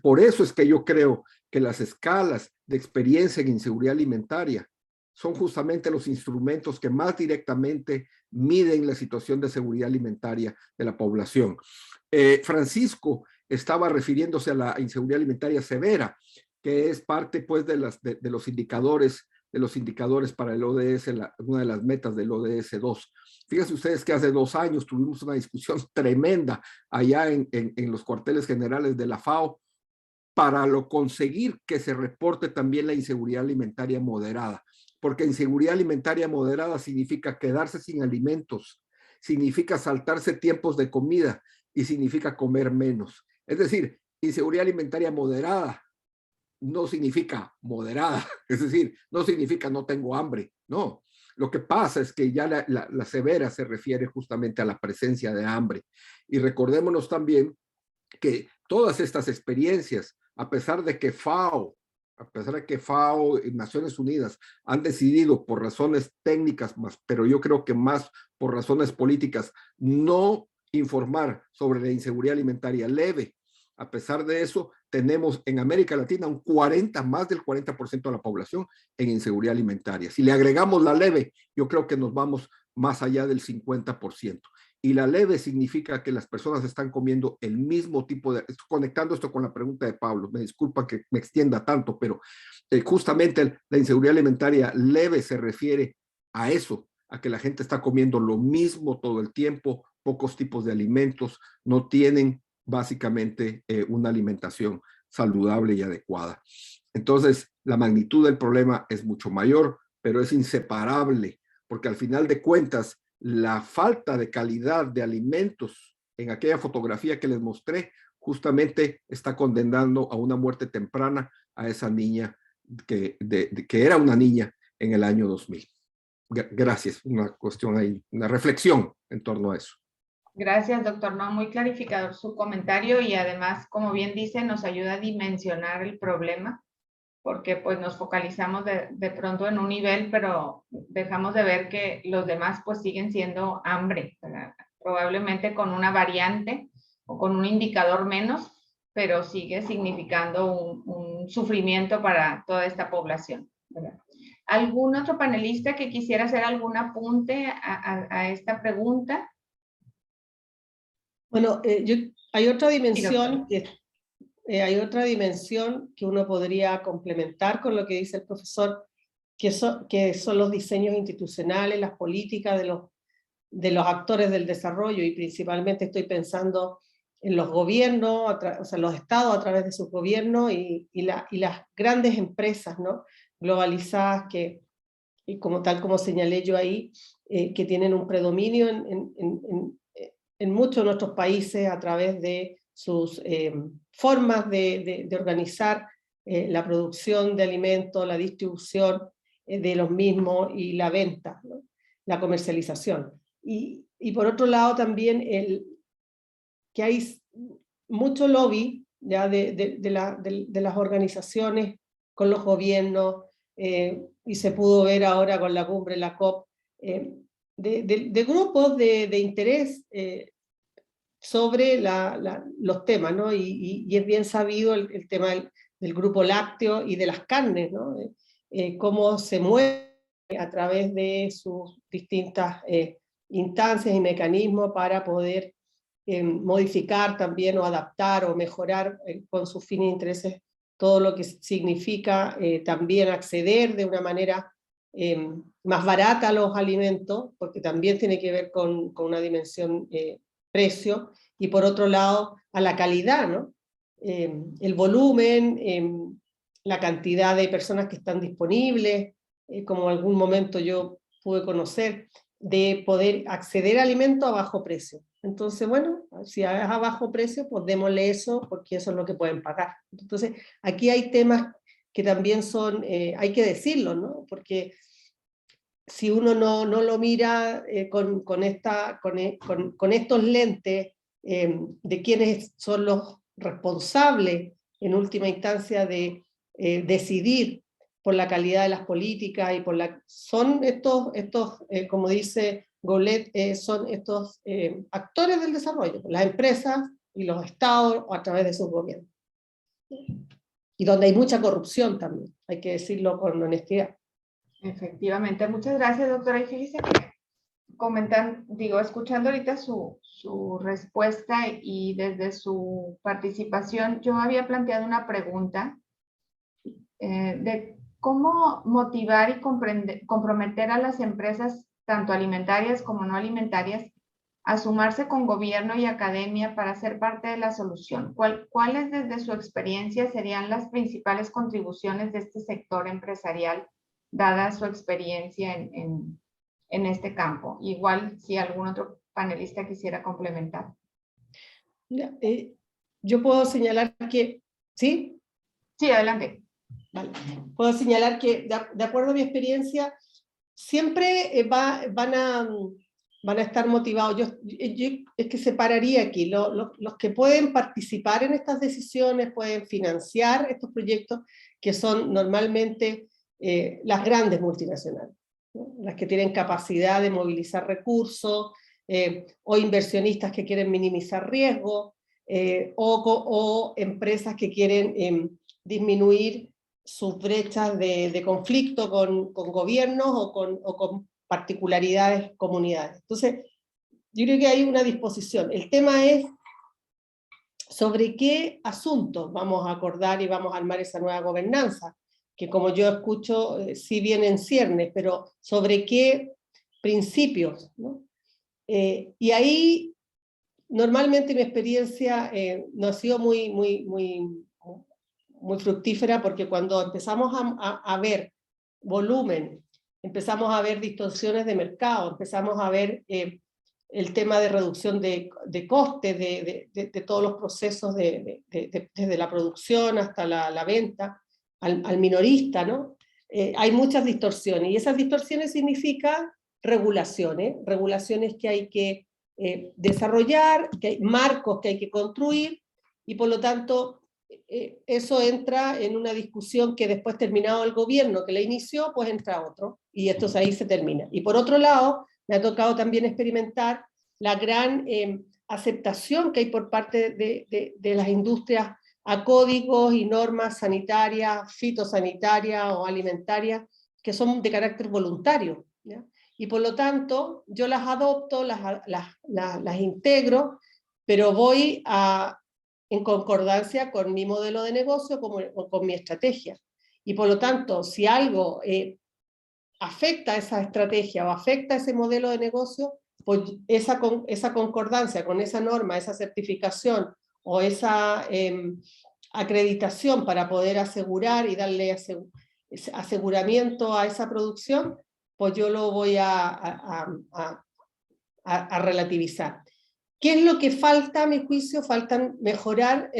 Speaker 3: Por eso es que yo creo que las escalas de experiencia en inseguridad alimentaria son justamente los instrumentos que más directamente miden la situación de seguridad alimentaria de la población. Francisco estaba refiriéndose a la inseguridad alimentaria severa, que es parte pues de los indicadores para el ODS, una de las metas del ODS 2. Fíjense ustedes que hace 2 años tuvimos una discusión tremenda allá en los cuarteles generales de la FAO para conseguir que se reporte también la inseguridad alimentaria moderada. porque inseguridad alimentaria moderada significa quedarse sin alimentos, significa saltarse tiempos de comida y significa comer menos. Es decir, inseguridad alimentaria moderada no significa moderada, es decir, no significa no tengo hambre, no. Lo que pasa es que ya la severa se refiere justamente a la presencia de hambre. Y recordémonos también que todas estas experiencias, a pesar de que FAO y Naciones Unidas han decidido por razones técnicas más, pero yo creo que más por razones políticas, no informar sobre la inseguridad alimentaria leve. A pesar de eso, tenemos en América Latina más del 40% de la población en inseguridad alimentaria. Si le agregamos la leve, yo creo que nos vamos más allá del 50%. Y la leve significa que las personas están comiendo el mismo tipo de... Conectando esto con la pregunta de Pablo, me disculpa que me extienda tanto, pero justamente la inseguridad alimentaria leve se refiere a eso, a que la gente está comiendo lo mismo todo el tiempo, pocos tipos de alimentos, no tienen básicamente una alimentación saludable y adecuada. Entonces, la magnitud del problema es mucho mayor, pero es inseparable, porque al final de cuentas, la falta de calidad de alimentos en aquella fotografía que les mostré, justamente está condenando a una muerte temprana a esa niña que era una niña en el año 2000. Gracias, una cuestión ahí, una reflexión en torno a eso.
Speaker 1: Gracias, doctor. No, muy clarificador su comentario y además, como bien dice, nos ayuda a dimensionar el problema, porque pues nos focalizamos de pronto en un nivel, pero dejamos de ver que los demás pues siguen siendo hambre, ¿verdad? Probablemente con una variante o con un indicador menos, pero sigue significando un sufrimiento para toda esta población, ¿verdad? ¿Algún otro panelista que quisiera hacer algún apunte a esta pregunta?
Speaker 4: Bueno, hay otra dimensión que uno podría complementar con lo que dice el profesor, que son los diseños institucionales, las políticas de los actores del desarrollo, y principalmente estoy pensando en los gobiernos, o sea, los estados a través de sus gobiernos y las grandes empresas, ¿no?, globalizadas y tal como señalé yo ahí, que tienen un predominio en muchos de nuestros países a través de sus formas de organizar la producción de alimentos, la distribución de los mismos y la venta, ¿no?, la comercialización. Y por otro lado también que hay mucho lobby ya de las organizaciones con los gobiernos, y se pudo ver ahora con la cumbre, la COP, de grupos de interés sobre los temas, ¿no? Y es bien sabido el tema del grupo lácteo y de las carnes, ¿no? Cómo se mueve a través de sus distintas instancias y mecanismos para poder modificar también o adaptar o mejorar con sus fines e intereses todo lo que significa también acceder de una manera más barata a los alimentos, porque también tiene que ver con una dimensión precio, y por otro lado a la calidad, ¿no? El volumen, la cantidad de personas que están disponibles, como en algún momento yo pude conocer, de poder acceder a alimentos a bajo precio. Entonces, bueno, si es a bajo precio, pues démosle eso, porque eso es lo que pueden pagar. Entonces, aquí hay temas que también son, hay que decirlo, ¿no? Porque si uno no lo mira con estos lentes de quiénes son los responsables en última instancia de decidir por la calidad de las políticas, y son estos como dice Goulet, son estos actores del desarrollo, las empresas y los estados a través de sus gobiernos. Y donde hay mucha corrupción también, hay que decirlo con honestidad.
Speaker 1: Efectivamente, muchas gracias, doctora. Y fíjese que escuchando ahorita su respuesta y desde su participación, yo había planteado una pregunta de cómo motivar y comprometer a las empresas, tanto alimentarias como no alimentarias, a sumarse con gobierno y academia para ser parte de la solución. ¿Cuáles desde su experiencia serían las principales contribuciones de este sector empresarial dada su experiencia en este campo. Igual si algún otro panelista quisiera complementar.
Speaker 4: Ya, yo puedo señalar que, ¿sí?
Speaker 1: Sí, adelante.
Speaker 4: Vale. Puedo señalar que, de acuerdo a mi experiencia, siempre van a estar motivados. Yo es que separaría aquí, los que pueden participar en estas decisiones, pueden financiar estos proyectos, que son normalmente las grandes multinacionales, ¿no? Las que tienen capacidad de movilizar recursos, o inversionistas que quieren minimizar riesgo, o empresas que quieren disminuir sus brechas de conflicto con gobiernos o con particularidades, comunidades. Entonces, yo creo que hay una disposición. El tema es sobre qué asuntos vamos a acordar y vamos a armar esa nueva gobernanza, que como yo escucho, sí viene en ciernes, pero sobre qué principios, ¿no? Y ahí, normalmente mi experiencia no ha sido muy fructífera, porque cuando empezamos a ver volumen, empezamos a ver distorsiones de mercado, empezamos a ver el tema de reducción de costes de todos los procesos, desde la producción hasta la venta, al minorista, ¿no? Hay muchas distorsiones, y esas distorsiones significan regulaciones que hay que desarrollar, que hay marcos que hay que construir, y por lo tanto eso entra en una discusión que después, terminado el gobierno que la inició, pues entra otro, y esto ahí se termina. Y por otro lado, me ha tocado también experimentar la gran aceptación que hay por parte de las industrias a códigos y normas sanitarias, fitosanitarias o alimentarias, que son de carácter voluntario, ¿ya? Y por lo tanto, yo las adopto, las integro, pero voy en concordancia con mi modelo de negocio o con mi estrategia. Y por lo tanto, si algo afecta a esa estrategia o afecta a ese modelo de negocio, pues esa concordancia con esa norma, esa certificación o esa acreditación para poder asegurar y darle aseguramiento a esa producción, pues yo lo voy a relativizar. ¿Qué es lo que falta, a mi juicio? Faltan mejorar,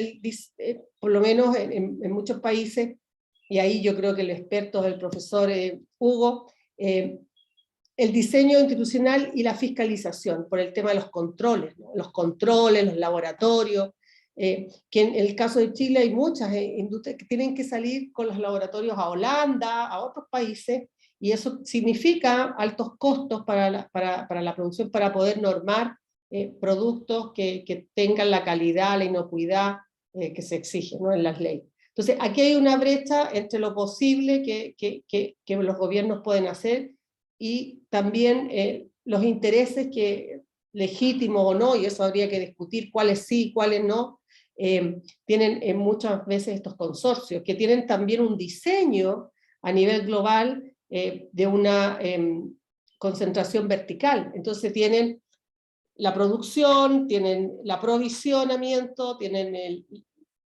Speaker 4: por lo menos en muchos países, y ahí yo creo que el experto es el profesor Hugo, el diseño institucional y la fiscalización, por el tema de los controles, ¿no? Los controles, los laboratorios, que en el caso de Chile hay muchas industrias que tienen que salir con los laboratorios a Holanda, a otros países, y eso significa altos costos para la producción, para poder normar productos que tengan la calidad, la inocuidad que se exige, ¿no? En las leyes. Entonces, aquí hay una brecha entre lo posible que los gobiernos pueden hacer y también los intereses legítimos o no, y eso habría que discutir cuáles sí y cuáles no, tienen muchas veces estos consorcios, que tienen también un diseño a nivel global de una concentración vertical. Entonces tienen la producción, tienen el aprovisionamiento, tienen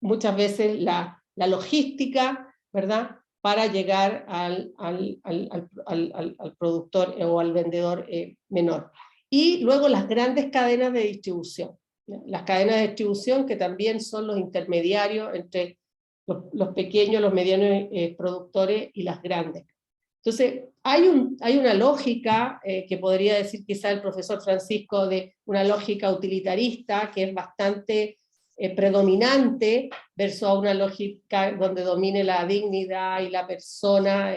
Speaker 4: muchas veces la logística, ¿verdad?, para llegar al productor o al vendedor menor. Y luego las grandes cadenas de distribución, ¿ya? Las cadenas de distribución que también son los intermediarios entre los pequeños, los medianos productores y las grandes. Entonces, hay una lógica, que podría decir quizá el profesor Francisco, de una lógica utilitarista que es bastante predominante, versus a una lógica donde domine la dignidad y la persona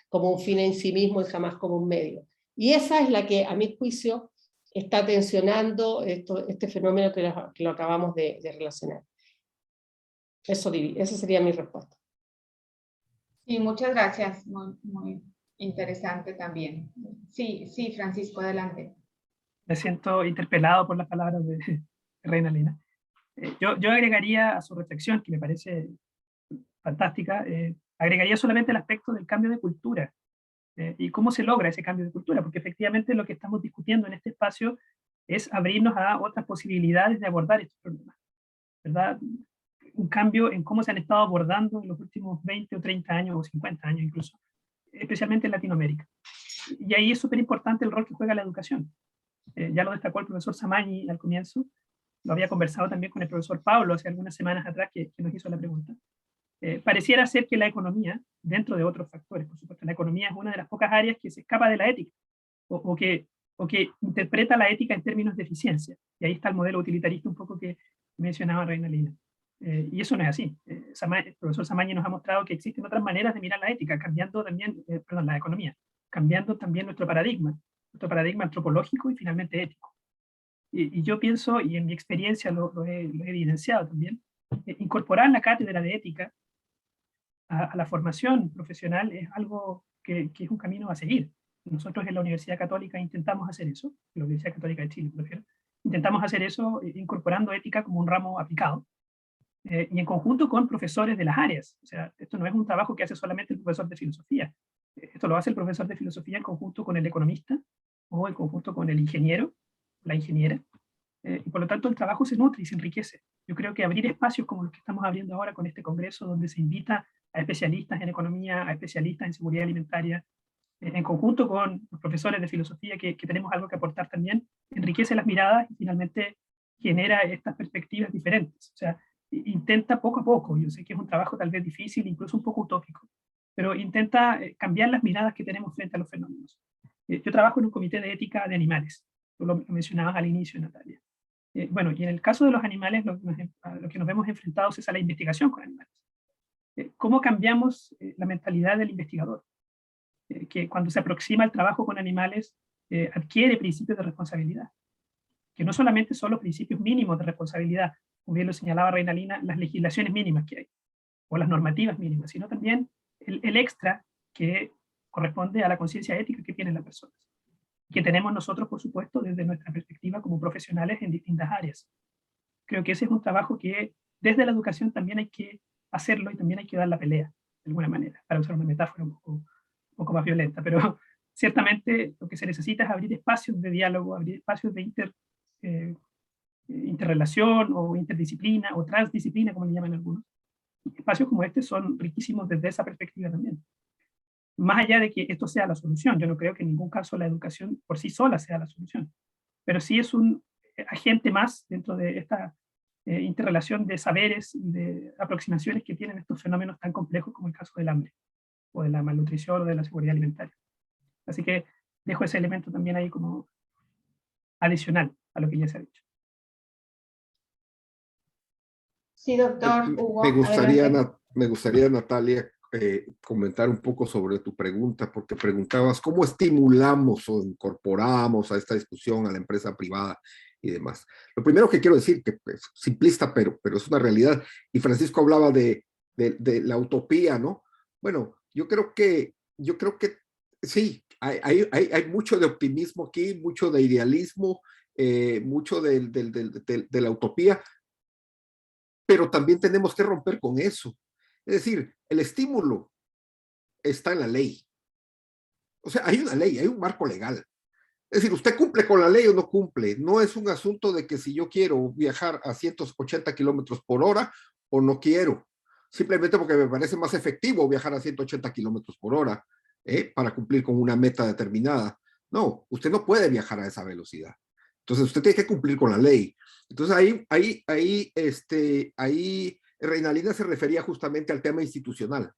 Speaker 4: como un fin en sí mismo y jamás como un medio. Y esa es la que, a mi juicio, está tensionando este fenómeno que lo acabamos de relacionar. Esa sería mi respuesta.
Speaker 1: Sí, muchas gracias. Muy interesante también. Sí, Francisco, adelante.
Speaker 5: Me siento interpelado por las palabras de Reina Lina. Yo agregaría a su reflexión, que me parece fantástica, agregaría solamente el aspecto del cambio de cultura y cómo se logra ese cambio de cultura, porque efectivamente lo que estamos discutiendo en este espacio es abrirnos a otras posibilidades de abordar estos problemas, ¿verdad? Un cambio en cómo se han estado abordando en los últimos 20 o 30 años o 50 años incluso especialmente en Latinoamérica. Y ahí es súper importante el rol que juega la educación. Ya lo destacó el profesor Samañi al comienzo, lo había conversado también con el profesor Pablo hace algunas semanas atrás que nos hizo la pregunta. Pareciera ser que la economía, dentro de otros factores, por supuesto, la economía es una de las pocas áreas que se escapa de la ética, o que interpreta la ética en términos de eficiencia. Y ahí está el modelo utilitarista un poco que mencionaba Reina Lina. Y eso no es así. El profesor Samañi nos ha mostrado que existen otras maneras de mirar la ética, cambiando también, la economía, cambiando también nuestro paradigma antropológico y finalmente ético. Y yo pienso, y en mi experiencia lo he evidenciado también, incorporar la cátedra de ética a la formación profesional es algo que es un camino a seguir. Nosotros en la Universidad Católica intentamos hacer eso, en la Universidad Católica de Chile, prefiero, intentamos hacer eso incorporando ética como un ramo aplicado, y en conjunto con profesores de las áreas. O sea, esto no es un trabajo que hace solamente el profesor de filosofía, esto lo hace el profesor de filosofía en conjunto con el economista, o en conjunto con el ingeniero, la ingeniera, y por lo tanto el trabajo se nutre y se enriquece. Yo creo que abrir espacios como los que estamos abriendo ahora con este congreso, donde se invita a especialistas en economía, a especialistas en seguridad alimentaria, en conjunto con los profesores de filosofía que tenemos algo que aportar también, enriquece las miradas y finalmente genera estas perspectivas diferentes. O sea, intenta poco a poco, yo sé que es un trabajo tal vez difícil, incluso un poco utópico, pero intenta cambiar las miradas que tenemos frente a los fenómenos. Yo trabajo en un comité de ética de animales, tú lo mencionabas al inicio, Natalia. Bueno, y en el caso de los animales, lo que nos vemos enfrentados es a la investigación con animales. ¿Cómo cambiamos la mentalidad del investigador? Que cuando se aproxima al trabajo con animales, adquiere principios de responsabilidad, que no solamente son los principios mínimos de responsabilidad, como bien lo señalaba Reina Lina, las legislaciones mínimas que hay, o las normativas mínimas, sino también el extra que corresponde a la conciencia ética que tienen las personas, que tenemos nosotros, por supuesto, desde nuestra perspectiva como profesionales en distintas áreas. Creo que ese es un trabajo que desde la educación también hay que hacerlo y también hay que dar la pelea, de alguna manera, para usar una metáfora un poco más violenta, pero ciertamente lo que se necesita es abrir espacios de diálogo, abrir espacios de interrelación o interdisciplina o transdisciplina, como le llaman algunos. Espacios como este son riquísimos desde esa perspectiva también. Más allá de que esto sea la solución, yo no creo que en ningún caso la educación por sí sola sea la solución, pero sí es un agente más dentro de esta interrelación de saberes y de aproximaciones que tienen estos fenómenos tan complejos como el caso del hambre, o de la malnutrición o de la seguridad alimentaria. Así que dejo ese elemento también ahí como adicional a lo que ya se ha dicho.
Speaker 1: Sí, doctor Hugo.
Speaker 3: Me gustaría, Natalia, comentar un poco sobre tu pregunta, porque preguntabas cómo estimulamos o incorporamos a esta discusión a la empresa privada y demás. Lo primero que quiero decir, que es simplista, pero es una realidad, y Francisco hablaba de la utopía, ¿no? Bueno, yo creo que sí, hay mucho de optimismo aquí, mucho de idealismo, mucho de la utopía, pero también tenemos que romper con eso. Es decir, el estímulo está en la ley. O sea, hay una ley, hay un marco legal. Es decir, usted cumple con la ley o no cumple. No es un asunto de que si yo quiero viajar a 180 kilómetros por hora o no quiero. Simplemente porque me parece más efectivo viajar a 180 kilómetros por hora para cumplir con una meta determinada. No, usted no puede viajar a esa velocidad. Entonces usted tiene que cumplir con la ley. Entonces ahí Reina Lina se refería justamente al tema institucional.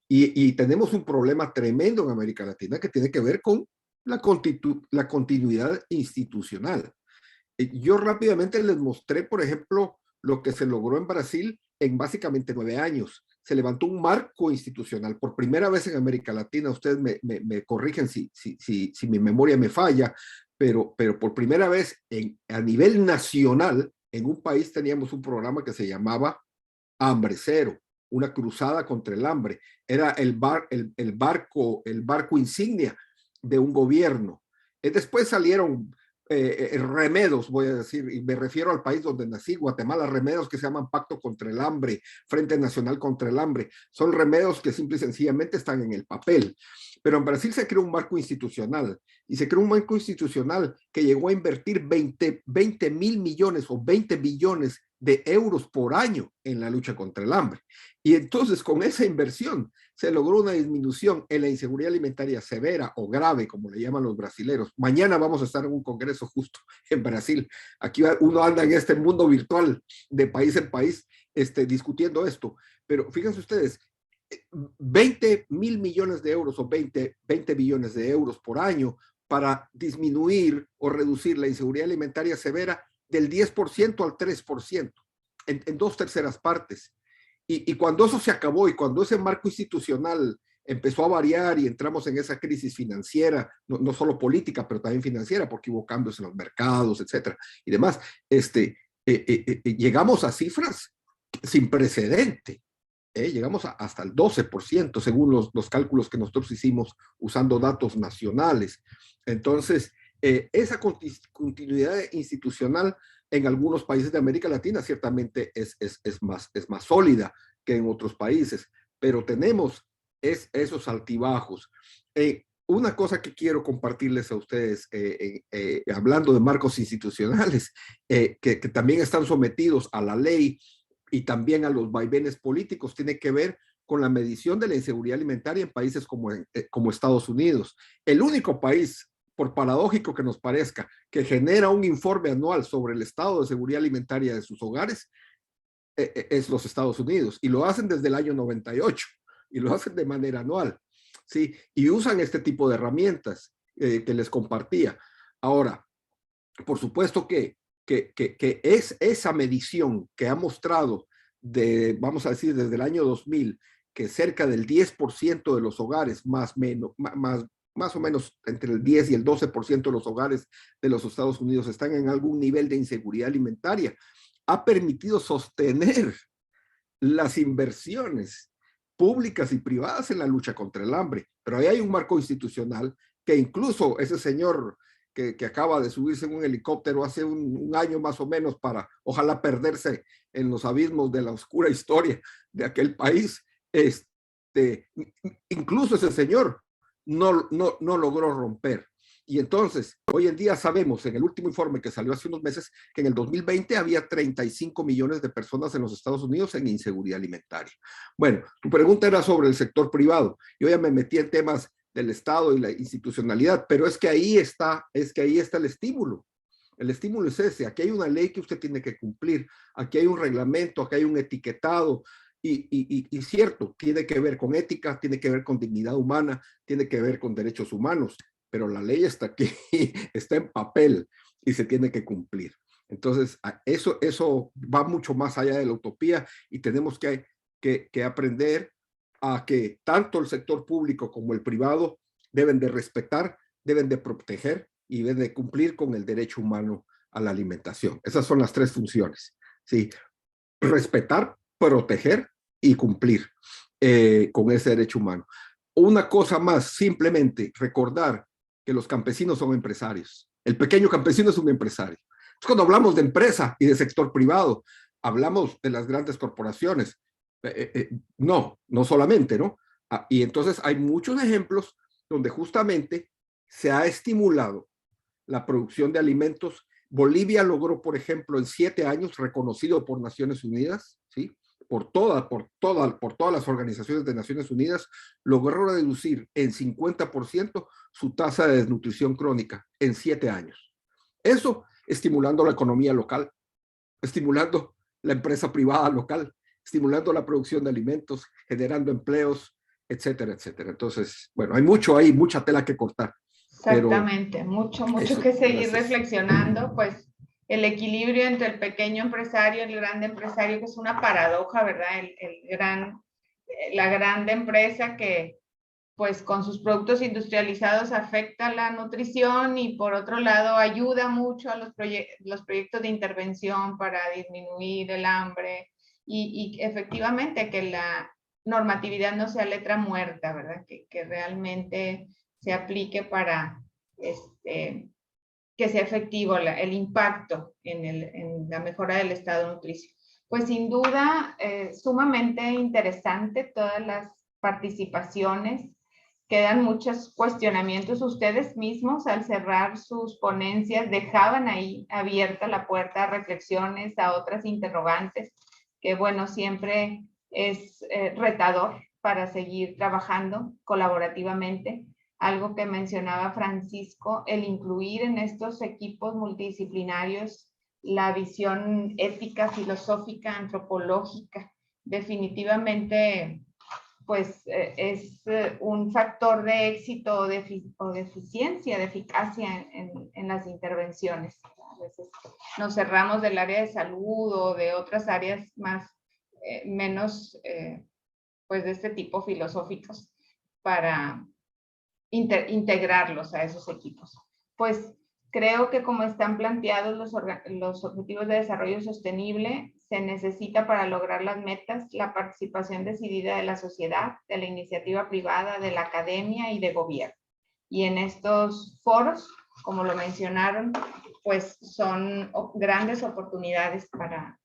Speaker 3: Y tenemos un problema tremendo en América Latina que tiene que ver con la continuidad institucional. Yo rápidamente les mostré, por ejemplo, lo que se logró en Brasil en básicamente 9 años. Se levantó un marco institucional por primera vez en América Latina. Ustedes me corrigen si mi memoria me falla, pero por primera vez a nivel nacional, en un país teníamos un programa que se llamaba Hambre Cero, una cruzada contra el hambre. Era el barco insignia de un gobierno. Después salieron remedos, voy a decir, y me refiero al país donde nací, Guatemala, remedos que se llaman Pacto contra el Hambre, Frente Nacional contra el Hambre. Son remedos que simple y sencillamente están en el papel. Pero en Brasil se creó un marco institucional, y se creó un marco institucional que llegó a invertir 20 mil millones o 20 billones de euros por año en la lucha contra el hambre. Y entonces con esa inversión se logró una disminución en la inseguridad alimentaria severa o grave, como le llaman los brasileros. Mañana vamos a estar en un congreso justo en Brasil. Aquí uno anda en este mundo virtual de país en país discutiendo esto. Pero fíjense ustedes, 20 mil millones de euros o 20 billones de euros por año para disminuir o reducir la inseguridad alimentaria severa del 10% al 3%, en 2/3 partes. Y cuando eso se acabó y cuando ese marco institucional empezó a variar y entramos en esa crisis financiera, no solo política, pero también financiera, porque hubo cambios en los mercados, etcétera, y demás, llegamos a cifras sin precedente. Llegamos hasta el 12%, según los cálculos que nosotros hicimos usando datos nacionales. Entonces, esa continuidad institucional en algunos países de América Latina ciertamente es más sólida que en otros países, pero tenemos esos altibajos. Una cosa que quiero compartirles a ustedes, hablando de marcos institucionales, que también están sometidos a la ley y también a los vaivenes políticos, tiene que ver con la medición de la inseguridad alimentaria en países como Estados Unidos. El único país, por paradójico que nos parezca, que genera un informe anual sobre el estado de seguridad alimentaria de sus hogares, es los Estados Unidos, y lo hacen desde el año 98, y lo hacen de manera anual, ¿sí? Y usan este tipo de herramientas que les compartía. Ahora, por supuesto que es esa medición que ha mostrado, vamos a decir, desde el año 2000, que cerca del 10% de los hogares, más o menos entre el 10 y el 12% de los hogares de los Estados Unidos están en algún nivel de inseguridad alimentaria, ha permitido sostener las inversiones públicas y privadas en la lucha contra el hambre. Pero ahí hay un marco institucional que incluso ese señor que acaba de subirse en un helicóptero hace un año más o menos para ojalá perderse en los abismos de la oscura historia de aquel país, incluso ese señor no logró romper. Y entonces, hoy en día sabemos, en el último informe que salió hace unos meses, que en el 2020 había 35 millones de personas en los Estados Unidos en inseguridad alimentaria. Bueno, tu pregunta era sobre el sector privado. Yo ya me metí en temas del Estado y la institucionalidad, pero es que ahí está el estímulo. El estímulo es ese. Aquí hay una ley que usted tiene que cumplir. Aquí hay un reglamento, aquí hay un etiquetado. Y cierto, tiene que ver con ética, tiene que ver con dignidad humana, tiene que ver con derechos humanos, pero la ley está aquí, está en papel y se tiene que cumplir. Entonces, eso va mucho más allá de la utopía y tenemos que aprender a que tanto el sector público como el privado deben de respetar, deben de proteger y deben de cumplir con el derecho humano a la alimentación. Esas son las 3 funciones, ¿sí? Respetar, proteger y cumplir con ese derecho humano. Una cosa más, simplemente recordar que los campesinos son empresarios. El pequeño campesino es un empresario. Entonces, cuando hablamos de empresa y de sector privado, hablamos de las grandes corporaciones. No solamente, ¿no? Y entonces hay muchos ejemplos donde justamente se ha estimulado la producción de alimentos. Bolivia logró, por ejemplo, en 7 años, reconocido por Naciones Unidas, ¿sí? Por todas las organizaciones de Naciones Unidas, logró reducir en 50% su tasa de desnutrición crónica en 7 años. Eso estimulando la economía local, estimulando la empresa privada local, estimulando la producción de alimentos, generando empleos, etcétera, etcétera. Entonces, bueno, hay mucho ahí, mucha tela que cortar.
Speaker 1: Exactamente, mucho que seguir reflexionando, pues el equilibrio entre el pequeño empresario y el grande empresario, que es una paradoja, ¿verdad? La grande empresa que pues con sus productos industrializados afecta la nutrición y por otro lado ayuda mucho a los proyectos de intervención para disminuir el hambre y efectivamente que la normatividad no sea letra muerta, ¿verdad? Que realmente se aplique para que sea efectivo el impacto en la mejora del estado nutricio. Pues sin duda, sumamente interesante todas las participaciones quedan muchos cuestionamientos. Ustedes mismos al cerrar sus ponencias dejaban ahí abierta la puerta a reflexiones, a otras interrogantes, que bueno, siempre es retador para seguir trabajando colaborativamente. Algo que mencionaba Francisco, el incluir en estos equipos multidisciplinarios la visión ética, filosófica, antropológica, definitivamente pues es un factor de éxito o de eficiencia, de eficacia en las intervenciones. A veces nos cerramos del área de salud o de otras áreas más, menos, pues de este tipo filosóficos para integrarlos a esos equipos. Pues creo que como están planteados los objetivos de desarrollo sostenible, se necesita para lograr las metas la participación decidida de la sociedad, de la iniciativa privada, de la academia y de gobierno. Y en estos foros, como lo mencionaron, pues son grandes oportunidades para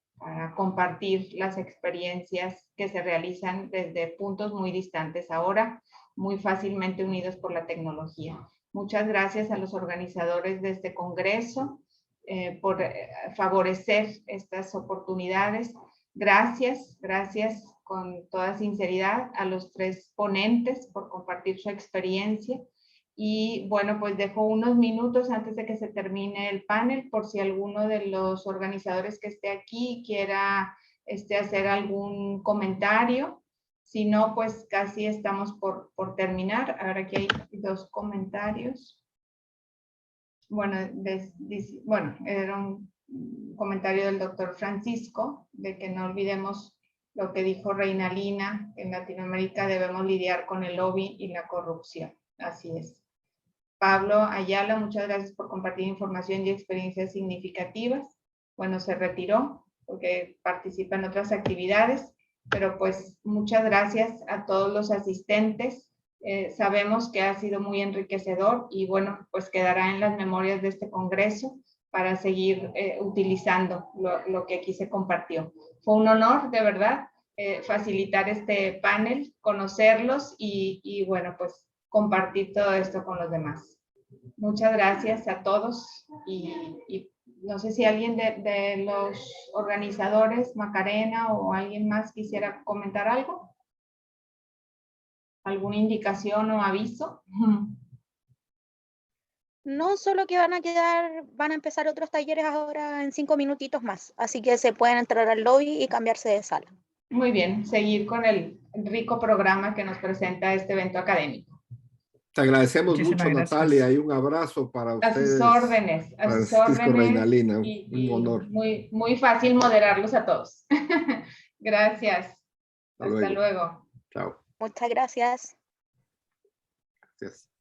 Speaker 1: compartir las experiencias que se realizan desde puntos muy distantes ahora, muy fácilmente unidos por la tecnología. Muchas gracias a los organizadores de este congreso por favorecer estas oportunidades. Gracias con toda sinceridad a los 3 ponentes por compartir su experiencia. Y bueno, pues dejo unos minutos antes de que se termine el panel por si alguno de los organizadores que esté aquí quiera hacer algún comentario. Si no, pues casi estamos por terminar. Ahora aquí hay 2 comentarios. Bueno, era un comentario del doctor Francisco, de que no olvidemos lo que dijo Reina Lina, en Latinoamérica debemos lidiar con el lobby y la corrupción. Así es. Pablo Ayala, muchas gracias por compartir información y experiencias significativas. Bueno, se retiró porque participa en otras actividades, pero pues muchas gracias a todos los asistentes. Sabemos que ha sido muy enriquecedor y bueno, pues quedará en las memorias de este congreso para seguir utilizando lo que aquí se compartió. Fue un honor, de verdad, facilitar este panel, conocerlos y bueno, pues compartir todo esto con los demás. Muchas gracias a todos y no sé si alguien de los organizadores, Macarena o alguien más quisiera comentar algo. ¿Alguna indicación o aviso?
Speaker 6: No, solo que van a empezar otros talleres ahora en 5 minutitos más, así que se pueden entrar al lobby y cambiarse de sala.
Speaker 1: Muy bien, seguir con el rico programa que nos presenta este evento académico.
Speaker 3: Te agradecemos
Speaker 5: Muchísimas
Speaker 3: mucho,
Speaker 5: gracias.
Speaker 3: Natalia, y un abrazo para
Speaker 1: A
Speaker 3: ustedes.
Speaker 1: sus órdenes, a sus
Speaker 3: Francisco,
Speaker 1: órdenes.
Speaker 3: Reina Lina,
Speaker 1: Y
Speaker 3: un honor.
Speaker 1: muy, muy fácil moderarlos a todos. Gracias. Hasta luego.
Speaker 3: Chao.
Speaker 6: Muchas gracias.
Speaker 3: Gracias.